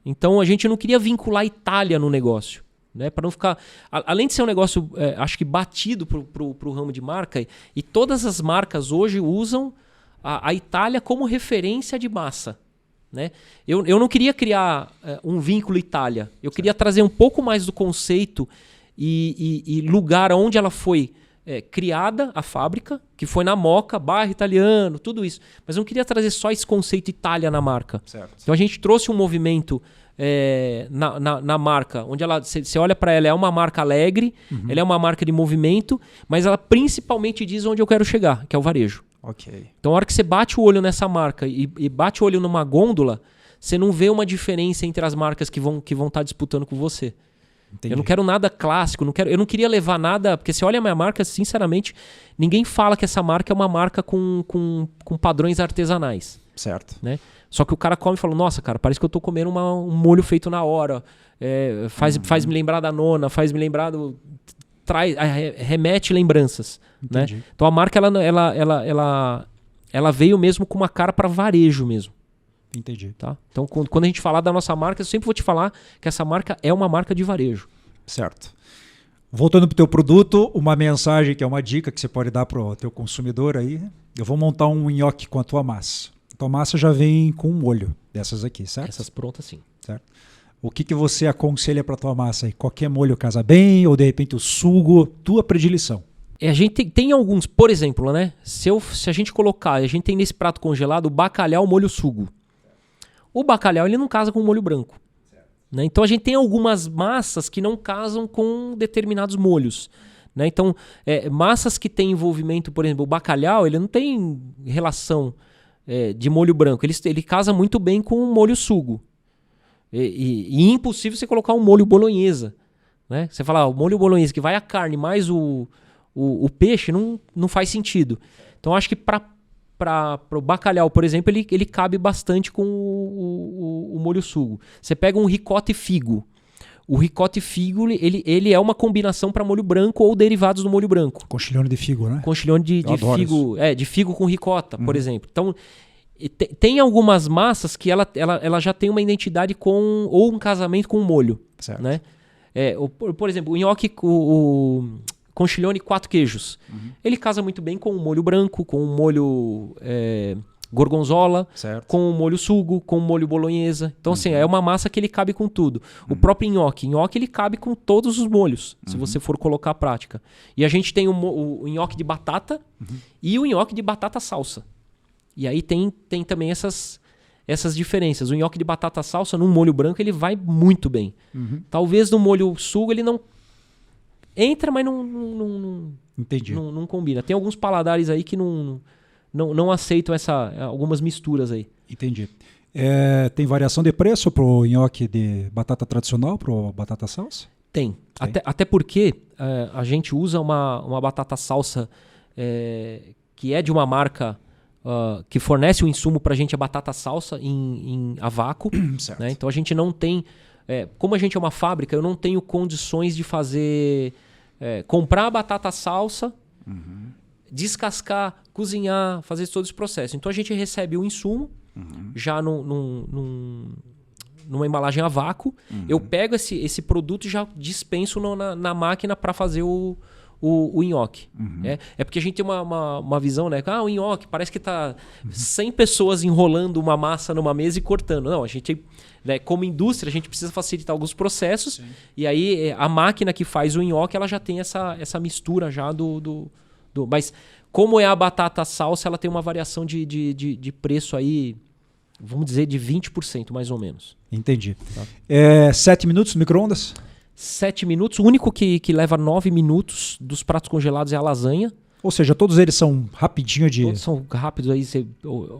Então a gente não queria vincular a Itália no negócio. Né? Para não ficar. Além de ser um negócio, acho que batido pro ramo de marca, e todas as marcas hoje usam a Itália como referência de massa. Né? Eu não queria criar um vínculo Itália. Eu queria trazer um pouco mais do conceito e lugar onde ela foi criada, a fábrica, que foi na Moca, bairro italiano, tudo isso. Mas eu não queria trazer só esse conceito Itália na marca. Certo. Então a gente trouxe um movimento na marca, onde você olha para ela, é uma marca alegre, ela é uma marca de movimento, mas ela principalmente diz onde eu quero chegar, que é o varejo. Ok. Então a hora que você bate o olho nessa marca e bate o olho numa gôndola, você não vê uma diferença entre as marcas que vão estar disputando com você. Entendi. Eu não quero nada clássico, eu não queria levar nada, porque você olha a minha marca, sinceramente, ninguém fala que essa marca é uma marca com padrões artesanais. Certo. Né? Só que o cara come e fala, nossa, cara, parece que eu tô comendo um molho feito na hora, faz me lembrar da nona, faz me lembrar remete lembranças. Né? Então a marca ela veio mesmo com uma cara para varejo mesmo. Entendi. Tá? Então quando a gente falar da nossa marca, eu sempre vou te falar que essa marca é uma marca de varejo. Certo. Voltando para o teu produto, uma mensagem que é uma dica que você pode dar para o teu consumidor aí. Eu vou montar um nhoque com a tua massa. A tua massa já vem com um molho dessas aqui, certo? Essas prontas sim. Certo. O que você aconselha para tua massa aí? Qualquer molho casa bem ou de repente o sugo, tua predileção? A gente tem alguns, por exemplo, né? Se a gente colocar, a gente tem nesse prato congelado o bacalhau molho sugo. O bacalhau ele não casa com molho branco. Né? Então a gente tem algumas massas que não casam com determinados molhos. Né? Então, massas que têm envolvimento, por exemplo, o bacalhau, ele não tem relação de molho branco. Ele casa muito bem com o molho sugo. E é impossível você colocar um molho bolonhesa. Né? Você fala, o molho bolonhesa que vai a carne mais o o peixe, não faz sentido. Então acho que para o bacalhau, por exemplo, ele cabe bastante com o molho sugo. Você pega um ricota e figo. O ricota e figo, ele é uma combinação para molho branco ou derivados do molho branco. Conchilhone de figo, né? Conchilhone de figo, de figo com ricota, por exemplo. Então, tem algumas massas que ela já tem uma identidade ou um casamento com o molho. Certo. Né? Por exemplo, o nhoque, o conchilhone 4 queijos. Ele casa muito bem com o molho branco, com o molho gorgonzola, certo. com o molho sugo, com o molho bolonhesa. Então, assim, é uma massa que ele cabe com tudo. O próprio nhoque ele cabe com todos os molhos, se você for colocar a prática. E a gente tem o nhoque de batata e o nhoque de batata salsa. E aí tem também essas diferenças. O nhoque de batata salsa, num molho branco, ele vai muito bem. Talvez no molho sugo ele não entra, mas Entendi. Não combina. Tem alguns paladares aí que não aceitam algumas misturas aí. Entendi. Tem variação de preço pro nhoque de batata tradicional, pro batata salsa? Tem. Até porque a gente usa uma batata salsa que é de uma marca que fornece o insumo pra gente, a batata salsa a vácuo. Certo. Né? Então a gente não tem... como a gente é uma fábrica, eu não tenho condições de fazer... comprar a batata salsa... descascar, cozinhar, fazer todo esse processo. Então a gente recebe o insumo já numa embalagem a vácuo. Eu pego esse produto e já dispenso na máquina para fazer o nhoque. É porque a gente tem uma visão, né? O nhoque parece que tá 100 pessoas enrolando uma massa numa mesa e cortando. Não, a gente, né, como indústria, a gente precisa facilitar alguns processos. Sim. E aí a máquina que faz o nhoque, ela já tem essa mistura já mas como é a batata salsa, ela tem uma variação de preço aí, vamos dizer, de 20% mais ou menos. Entendi. Tá. 7 minutos no micro-ondas? 7 minutos. O único que leva 9 minutos dos pratos congelados é a lasanha. Ou seja, todos eles são rapidinho de... Todos são rápidos aí.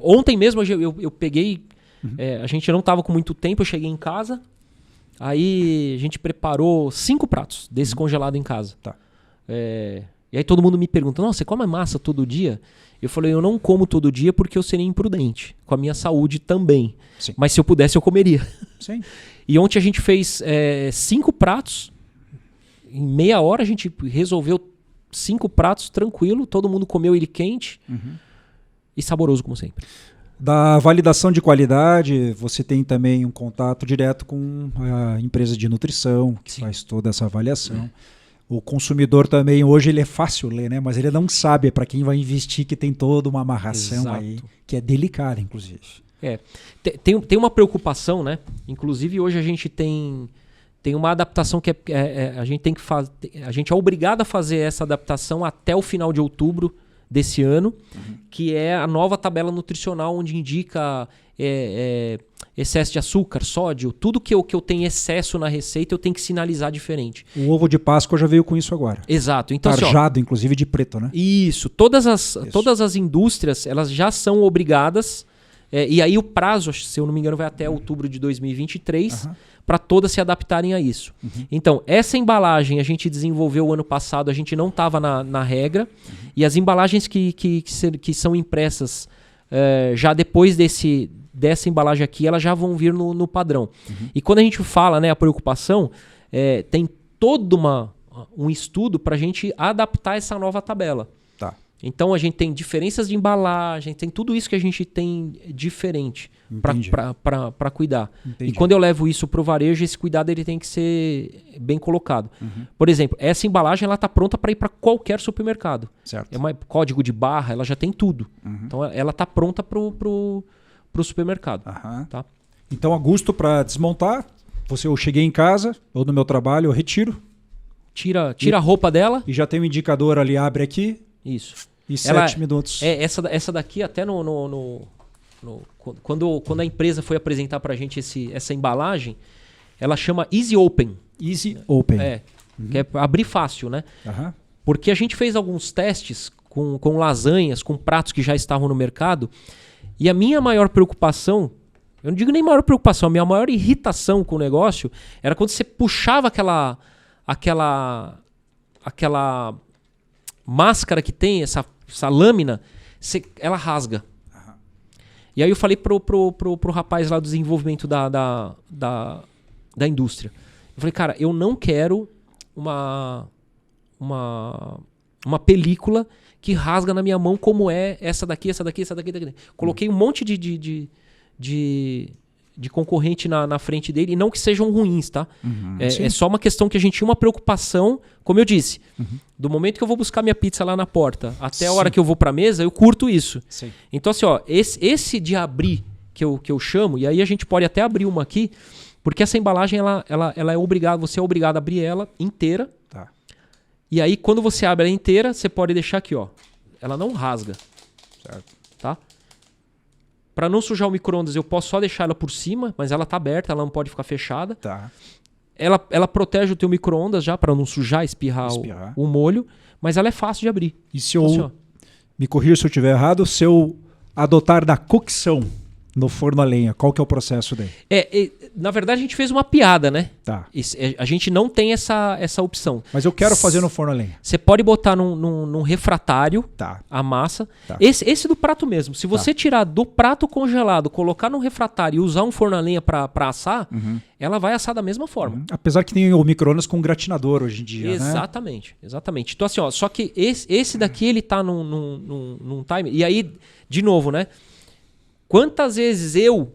Ontem mesmo eu peguei... a gente não estava com muito tempo, eu cheguei em casa. Aí a gente preparou 5 pratos desse congelado em casa. Tá. E aí todo mundo me pergunta, não, você come massa todo dia? Eu falei, eu não como todo dia porque eu seria imprudente. Com a minha saúde também. Sim. Mas se eu pudesse, eu comeria. Sim. E ontem a gente fez 5 pratos. Em meia hora a gente resolveu 5 pratos tranquilo. Todo mundo comeu ele quente. E saboroso, como sempre. Da validação de qualidade, você tem também um contato direto com a empresa de nutrição, que faz toda essa avaliação. O consumidor também, hoje ele é fácil ler, né? Mas ele não sabe para quem vai investir que tem toda uma amarração aí, que é delicada, inclusive. Tem uma preocupação, né? Inclusive hoje a gente tem uma adaptação que a gente tem que fazer. A gente é obrigado a fazer essa adaptação até o final de outubro desse ano, que é a nova tabela nutricional onde indica excesso de açúcar, sódio, tudo que eu tenho excesso na receita eu tenho que sinalizar diferente. O ovo de Páscoa já veio com isso agora. Exato. Então, tarjado, inclusive de preto, né? Isso. Todas as indústrias, elas já são obrigadas, e aí o prazo, se eu não me engano, vai até outubro de 2023, para todas se adaptarem a isso. Então, essa embalagem a gente desenvolveu o ano passado, a gente não estava na regra, e as embalagens que são impressas já depois dessa embalagem aqui, elas já vão vir no padrão. E quando a gente fala, né, a preocupação, tem todo um estudo para a gente adaptar essa nova tabela. Tá. Então a gente tem diferenças de embalagem, tem tudo isso que a gente tem diferente para cuidar. Entendi. E quando eu levo isso para o varejo, esse cuidado ele tem que ser bem colocado. Por exemplo, essa embalagem ela está pronta para ir para qualquer supermercado. Certo. Código de barra, ela já tem tudo. Então ela está pronta para o supermercado. Tá? Então, a gosto para desmontar, eu cheguei em casa, ou no meu trabalho, eu retiro. Tira a roupa dela. E já tem um indicador ali, abre aqui. Isso. E 7 minutos. Essa daqui até quando a empresa foi apresentar pra gente essa embalagem, ela chama Easy Open. Easy Open. Que é abrir fácil, né? Porque a gente fez alguns testes com lasanhas, com pratos que já estavam no mercado, e a minha maior preocupação, eu não digo nem maior preocupação, a minha maior irritação com o negócio era quando você puxava aquela máscara que tem, essa lâmina, ela rasga. E aí eu falei pro rapaz lá do desenvolvimento da indústria. Eu falei, cara, eu não quero uma película que rasga na minha mão como é essa daqui. Coloquei um monte de concorrente na frente dele, e não que sejam ruins, tá? É só uma questão que a gente tinha uma preocupação, como eu disse, do momento que eu vou buscar minha pizza lá na porta até a hora que eu vou pra mesa, eu curto isso. Sim. Então assim, ó, esse de abrir que eu chamo, e aí a gente pode até abrir uma aqui, porque essa embalagem ela é obrigada, você é obrigado a abrir ela inteira. Tá. E aí quando você abre ela inteira, você pode deixar aqui, ó. Ela não rasga. Certo. Tá? Para não sujar o micro-ondas, eu posso só deixar ela por cima, mas ela tá aberta, ela não pode ficar fechada. Tá. Ela protege o teu micro-ondas já para não sujar, espirrar. O molho, mas ela é fácil de abrir. E se eu me corrija se eu estiver errado, se eu adotar da cocção no forno a lenha, qual que é o processo daí? Na verdade, a gente fez uma piada, né? Tá. A gente não tem essa opção. Mas eu quero fazer no forno a lenha. Você pode botar num refratário a massa. Tá. Esse do prato mesmo. Se você tirar do prato congelado, colocar num refratário e usar um forno a lenha para assar, ela vai assar da mesma forma. Apesar que tem o micro-ondas com gratinador hoje em dia, Exatamente, né? Exatamente. Então assim, ó, só que esse daqui ele tá num timer. E aí, de novo, né? Quantas vezes eu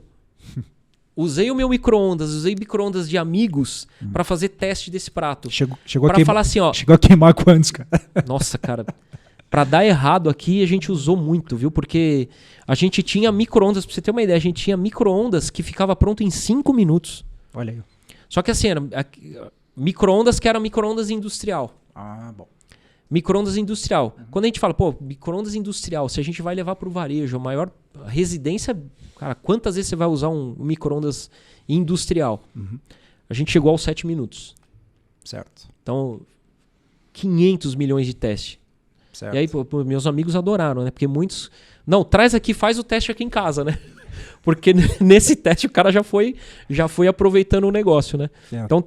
usei o meu micro-ondas, usei micro-ondas de amigos para fazer teste desse prato. Chegou pra falar assim, ó. Chegou a queimar quantos, cara? Nossa, cara. Pra dar errado aqui, a gente usou muito, viu? Porque a gente tinha micro-ondas, pra você ter uma ideia, a gente tinha micro-ondas que ficava pronto em 5 minutos. Olha aí. Só que assim, era micro-ondas que era micro-ondas industrial. Ah, bom. Micro-ondas industrial. Quando a gente fala, micro-ondas industrial, se a gente vai levar para o varejo, a maior residência, cara, quantas vezes você vai usar um micro-ondas industrial? A gente chegou aos 7 minutos. Certo. Então, 500 milhões de teste. Certo. E aí, meus amigos adoraram, né? Porque muitos... Não, traz aqui, faz o teste aqui em casa, né? Porque nesse teste o cara já foi aproveitando o negócio, né? Certo. Então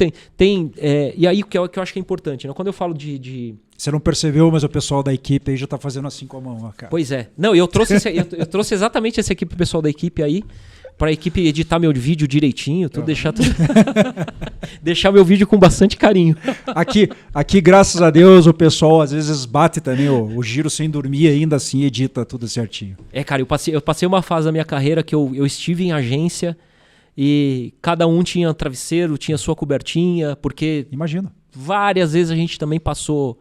e aí o que eu acho que é importante, né? Quando eu falo de... Você não percebeu, mas o pessoal da equipe aí já tá fazendo assim com a mão, ó, cara. Pois é. Não, eu trouxe eu trouxe exatamente essa equipe pro pessoal da equipe aí, pra equipe editar meu vídeo direitinho, deixar meu vídeo com bastante carinho. Aqui, graças a Deus, o pessoal às vezes bate também o giro sem dormir, ainda assim edita tudo certinho. Cara, eu passei uma fase da minha carreira que eu estive em agência e cada um tinha travesseiro, tinha sua cobertinha, porque... Imagino. Várias vezes a gente também passou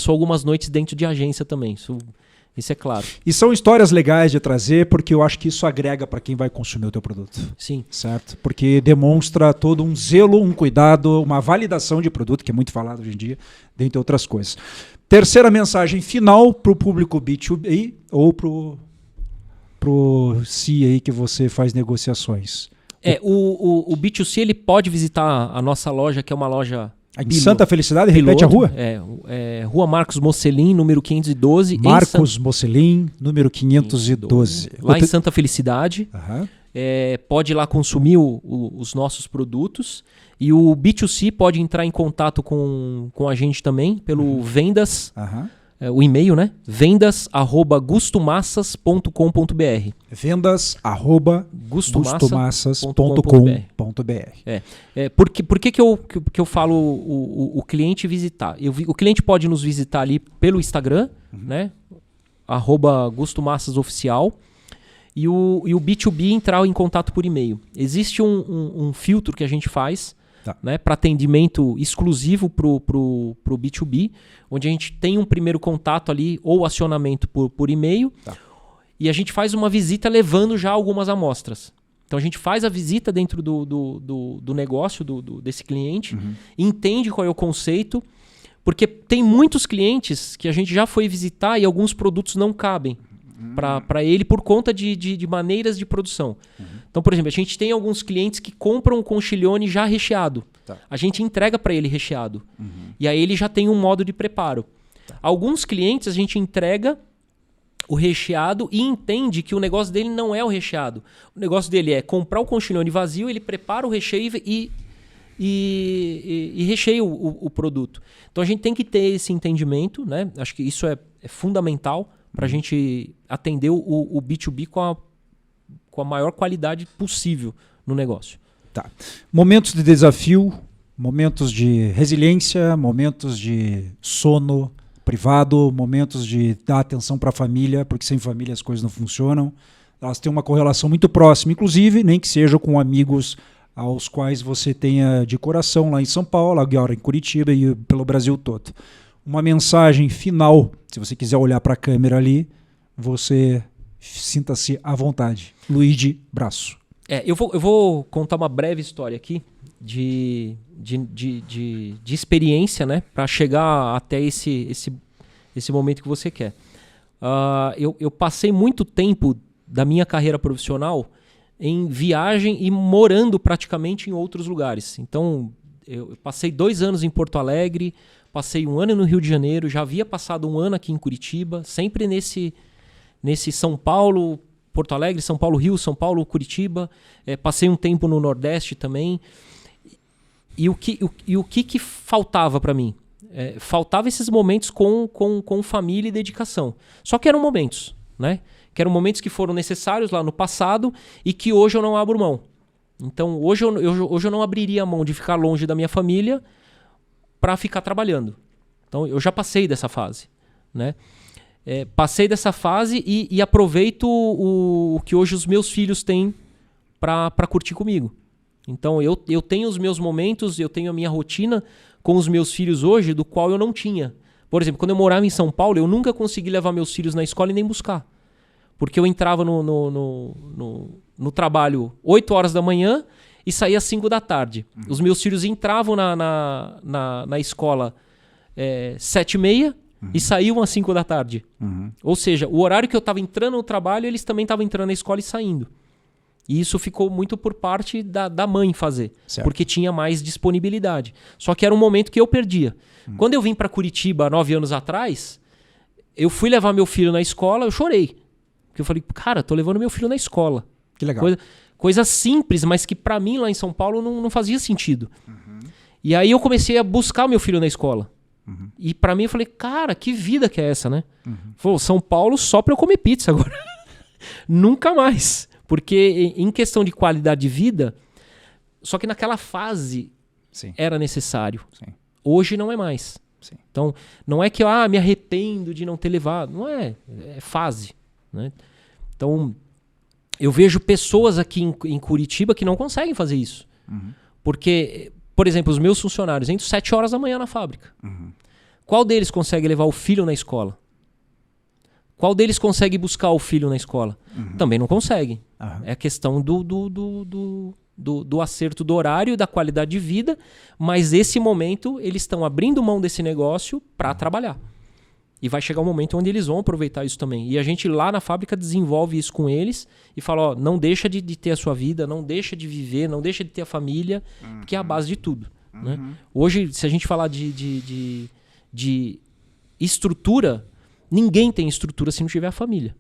algumas noites dentro de agência também, isso é claro. E são histórias legais de trazer, porque eu acho que isso agrega para quem vai consumir o teu produto. Sim. Certo? Porque demonstra todo um zelo, um cuidado, uma validação de produto, que é muito falado hoje em dia, dentre outras coisas. Terceira mensagem final para o público B2B ou pro C aí que você faz negociações. O B2C ele pode visitar a nossa loja, que é uma loja... Em Santa Felicidade, repete a rua? Rua Marcos Mocelin, número 512. Marcos Mocelin, número 512. Lá em Santa Felicidade. Uhum. Pode ir lá consumir os nossos produtos. E o B2C pode entrar em contato com a gente também pelo vendas... o e-mail, né? vendas@gustomassas.com.br. vendas@gustomassas.com.br. Por que eu falo o cliente visitar? O cliente pode nos visitar ali pelo Instagram, né? @gustomassasoficial. E o B2B entrar em contato por e-mail. Existe um filtro que a gente faz, né, para atendimento exclusivo pro B2B, onde a gente tem um primeiro contato ali ou acionamento por e-mail, e a gente faz uma visita levando já algumas amostras. Então a gente faz a visita dentro do negócio desse cliente, entende qual é o conceito, porque tem muitos clientes que a gente já foi visitar e alguns produtos não cabem para ele por conta de maneiras de produção. Então, por exemplo, a gente tem alguns clientes que compram um conchiglione já recheado. A gente entrega para ele recheado. E aí ele já tem um modo de preparo. Alguns clientes a gente entrega o recheado e entende que o negócio dele não é o recheado. O negócio dele é comprar o conchiglione vazio, ele prepara o recheio e recheio o produto. Então a gente tem que ter esse entendimento, né? Acho que isso é fundamental para a gente atender o B2B com a maior qualidade possível no negócio. Tá. Momentos de desafio, momentos de resiliência, momentos de sono privado, momentos de dar atenção para a família, porque sem família as coisas não funcionam. Elas têm uma correlação muito próxima, inclusive, nem que seja com amigos aos quais você tenha de coração lá em São Paulo, agora em Curitiba e pelo Brasil todo. Uma mensagem final, se você quiser olhar para a câmera ali, você sinta-se à vontade. Luigi Braço. Eu vou contar uma breve história aqui de experiência, né, para chegar até esse momento que você quer. Eu passei muito tempo da minha carreira profissional em viagem e morando praticamente em outros lugares. Então, eu passei 2 anos em Porto Alegre, passei 1 ano no Rio de Janeiro, já havia passado 1 ano aqui em Curitiba, sempre nesse São Paulo, Porto Alegre, São Paulo, Rio, São Paulo, Curitiba. Passei um tempo no Nordeste também. E o que faltava para mim? Faltava esses momentos com família e dedicação. Só que eram momentos, né? Que eram momentos que foram necessários lá no passado e que hoje eu não abro mão. Então, hoje eu não abriria a mão de ficar longe da minha família para ficar trabalhando. Então, eu já passei dessa fase, né? Passei dessa fase e aproveito o que hoje os meus filhos têm para curtir comigo. Então, eu tenho os meus momentos, eu tenho a minha rotina com os meus filhos hoje, do qual eu não tinha. Por exemplo, quando eu morava em São Paulo, eu nunca consegui levar meus filhos na escola e nem buscar. Porque eu entrava no trabalho 8 horas da manhã e saía às 5 da tarde. Os meus filhos entravam na escola 7h30 e saíam às 5 da tarde. Ou seja, o horário que eu estava entrando no trabalho, eles também estavam entrando na escola e saindo. E isso ficou muito por parte da mãe fazer, certo, porque tinha mais disponibilidade. Só que era um momento que eu perdia. Quando eu vim para Curitiba 9 anos atrás, eu fui levar meu filho na escola, eu chorei. Porque eu falei, cara, tô levando meu filho na escola. Que legal. Coisa simples, mas que para mim lá em São Paulo não fazia sentido. E aí eu comecei a buscar o meu filho na escola. E para mim eu falei, cara, que vida que é essa, né? Falei, São Paulo só pra eu comer pizza agora. Nunca mais. Porque em questão de qualidade de vida, só que naquela fase era necessário. Sim. Hoje não é mais. Sim. Então, não é que eu me arrependo de não ter levado. Não é. É fase. Né? Então, eu vejo pessoas aqui em Curitiba que não conseguem fazer isso. Porque, por exemplo, os meus funcionários entram 7 horas da manhã na fábrica. Qual deles consegue levar o filho na escola? Qual deles consegue buscar o filho na escola? Também não consegue. É a questão do acerto do horário, da qualidade de vida, mas esse momento eles estão abrindo mão desse negócio para trabalhar. E vai chegar um momento onde eles vão aproveitar isso também. E a gente lá na fábrica desenvolve isso com eles e fala, não deixa de ter a sua vida, não deixa de viver, não deixa de ter a família, que é a base de tudo. Né? Hoje, se a gente falar de estrutura, ninguém tem estrutura se não tiver a família.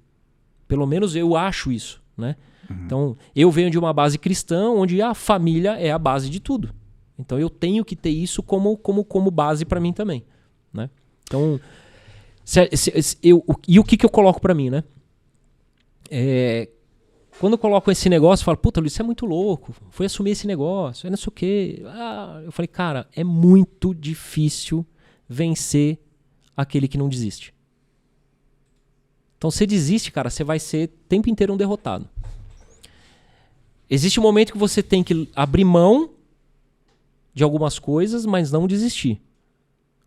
Pelo menos eu acho isso. Né? Então, eu venho de uma base cristã onde a família é a base de tudo. Então, eu tenho que ter isso como base para mim também. Né? Então... E o que eu coloco pra mim, né? Quando eu coloco esse negócio, eu falo, puta, Luiz, você é muito louco. Foi assumir esse negócio, não sei o quê. Eu falei, cara, é muito difícil vencer aquele que não desiste. Então, você desiste, cara, você vai ser o tempo inteiro um derrotado. Existe um momento que você tem que abrir mão de algumas coisas, mas não desistir.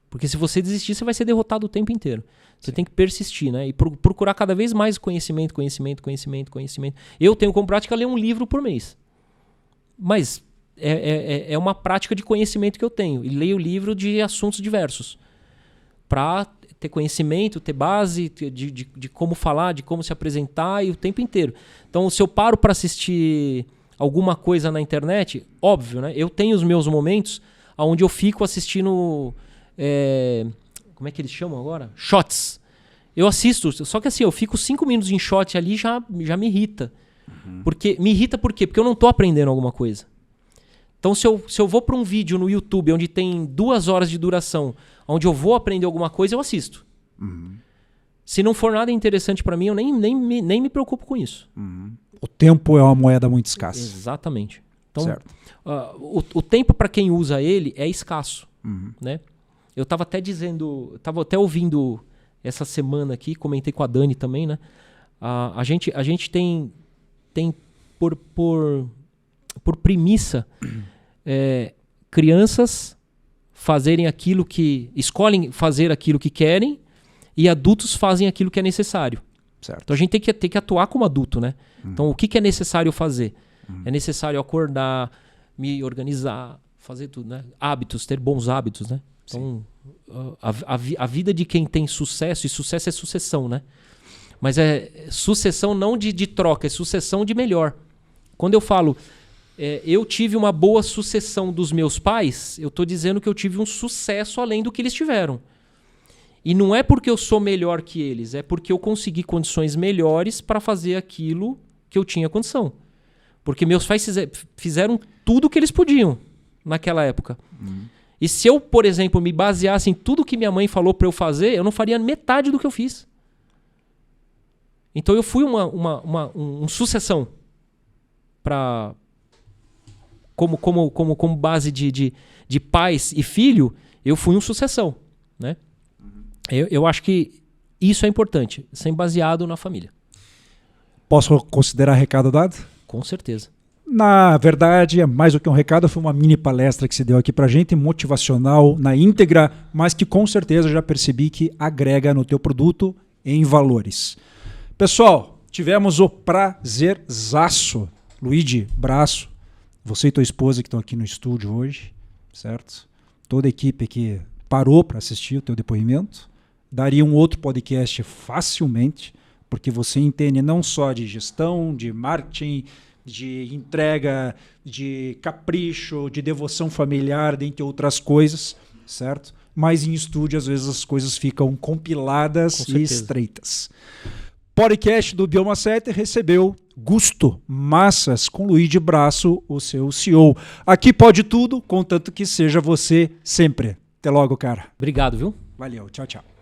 Porque se você desistir, você vai ser derrotado o tempo inteiro. Você tem que persistir, né? E procurar cada vez mais conhecimento. Eu tenho como prática ler um livro por mês. Mas é uma prática de conhecimento que eu tenho. E leio livro de assuntos diversos. Para ter conhecimento, ter base de como falar, de como se apresentar e o tempo inteiro. Então, se eu paro para assistir alguma coisa na internet, óbvio, né? Eu tenho os meus momentos onde eu fico assistindo... como é que eles chamam agora? Shots. Eu assisto, só que assim, eu fico 5 minutos em shot ali já me irrita. Me irrita por quê? Porque eu não tô aprendendo alguma coisa. Então, se eu vou para um vídeo no YouTube onde tem 2 horas de duração, onde eu vou aprender alguma coisa, eu assisto. Se não for nada interessante para mim, eu nem me preocupo com isso. O tempo é uma moeda muito escassa. Exatamente. Então, Certo. o tempo para quem usa ele é escasso. Né? Eu estava até dizendo, estava até ouvindo essa semana aqui, comentei com a Dani também, né? A gente tem por premissa crianças escolhem fazer aquilo que querem e adultos fazem aquilo que é necessário. Certo. Então a gente tem que atuar como adulto, né? Então o que é necessário fazer? É necessário acordar, me organizar, fazer tudo, né? Hábitos, ter bons hábitos, né? Então a vida de quem tem sucesso, e sucesso é sucessão, né? Mas é sucessão não de troca, é sucessão de melhor. Quando eu falo eu tive uma boa sucessão dos meus pais, eu estou dizendo que eu tive um sucesso além do que eles tiveram. E não é porque eu sou melhor que eles, é porque eu consegui condições melhores para fazer aquilo que eu tinha condição. Porque meus pais fizeram tudo o que eles podiam naquela época. E se eu, por exemplo, me baseasse em tudo que minha mãe falou para eu fazer, eu não faria metade do que eu fiz. Então eu fui uma sucessão para como base de pais e filho, eu fui um sucessão, né? Eu acho que isso é importante, ser baseado na família. Posso considerar recado dado? Com certeza. Na verdade, é mais do que um recado, foi uma mini palestra que se deu aqui pra gente, motivacional na íntegra, mas que com certeza já percebi que agrega no teu produto em valores. Pessoal, tivemos o prazerzaço, Luigi Braço, você e tua esposa que estão aqui no estúdio hoje, certo? Toda a equipe que parou para assistir o teu depoimento, daria um outro podcast facilmente, porque você entende não só de gestão, de marketing, de entrega, de capricho, de devoção familiar, dentre outras coisas, certo? Mas em estúdio, às vezes, as coisas ficam compiladas e estreitas. Podcast do Bioma 7 recebeu Gusto Massas com Luigi Braço, o seu CEO. Aqui pode tudo, contanto que seja você sempre. Até logo, cara. Obrigado, viu? Valeu, tchau, tchau.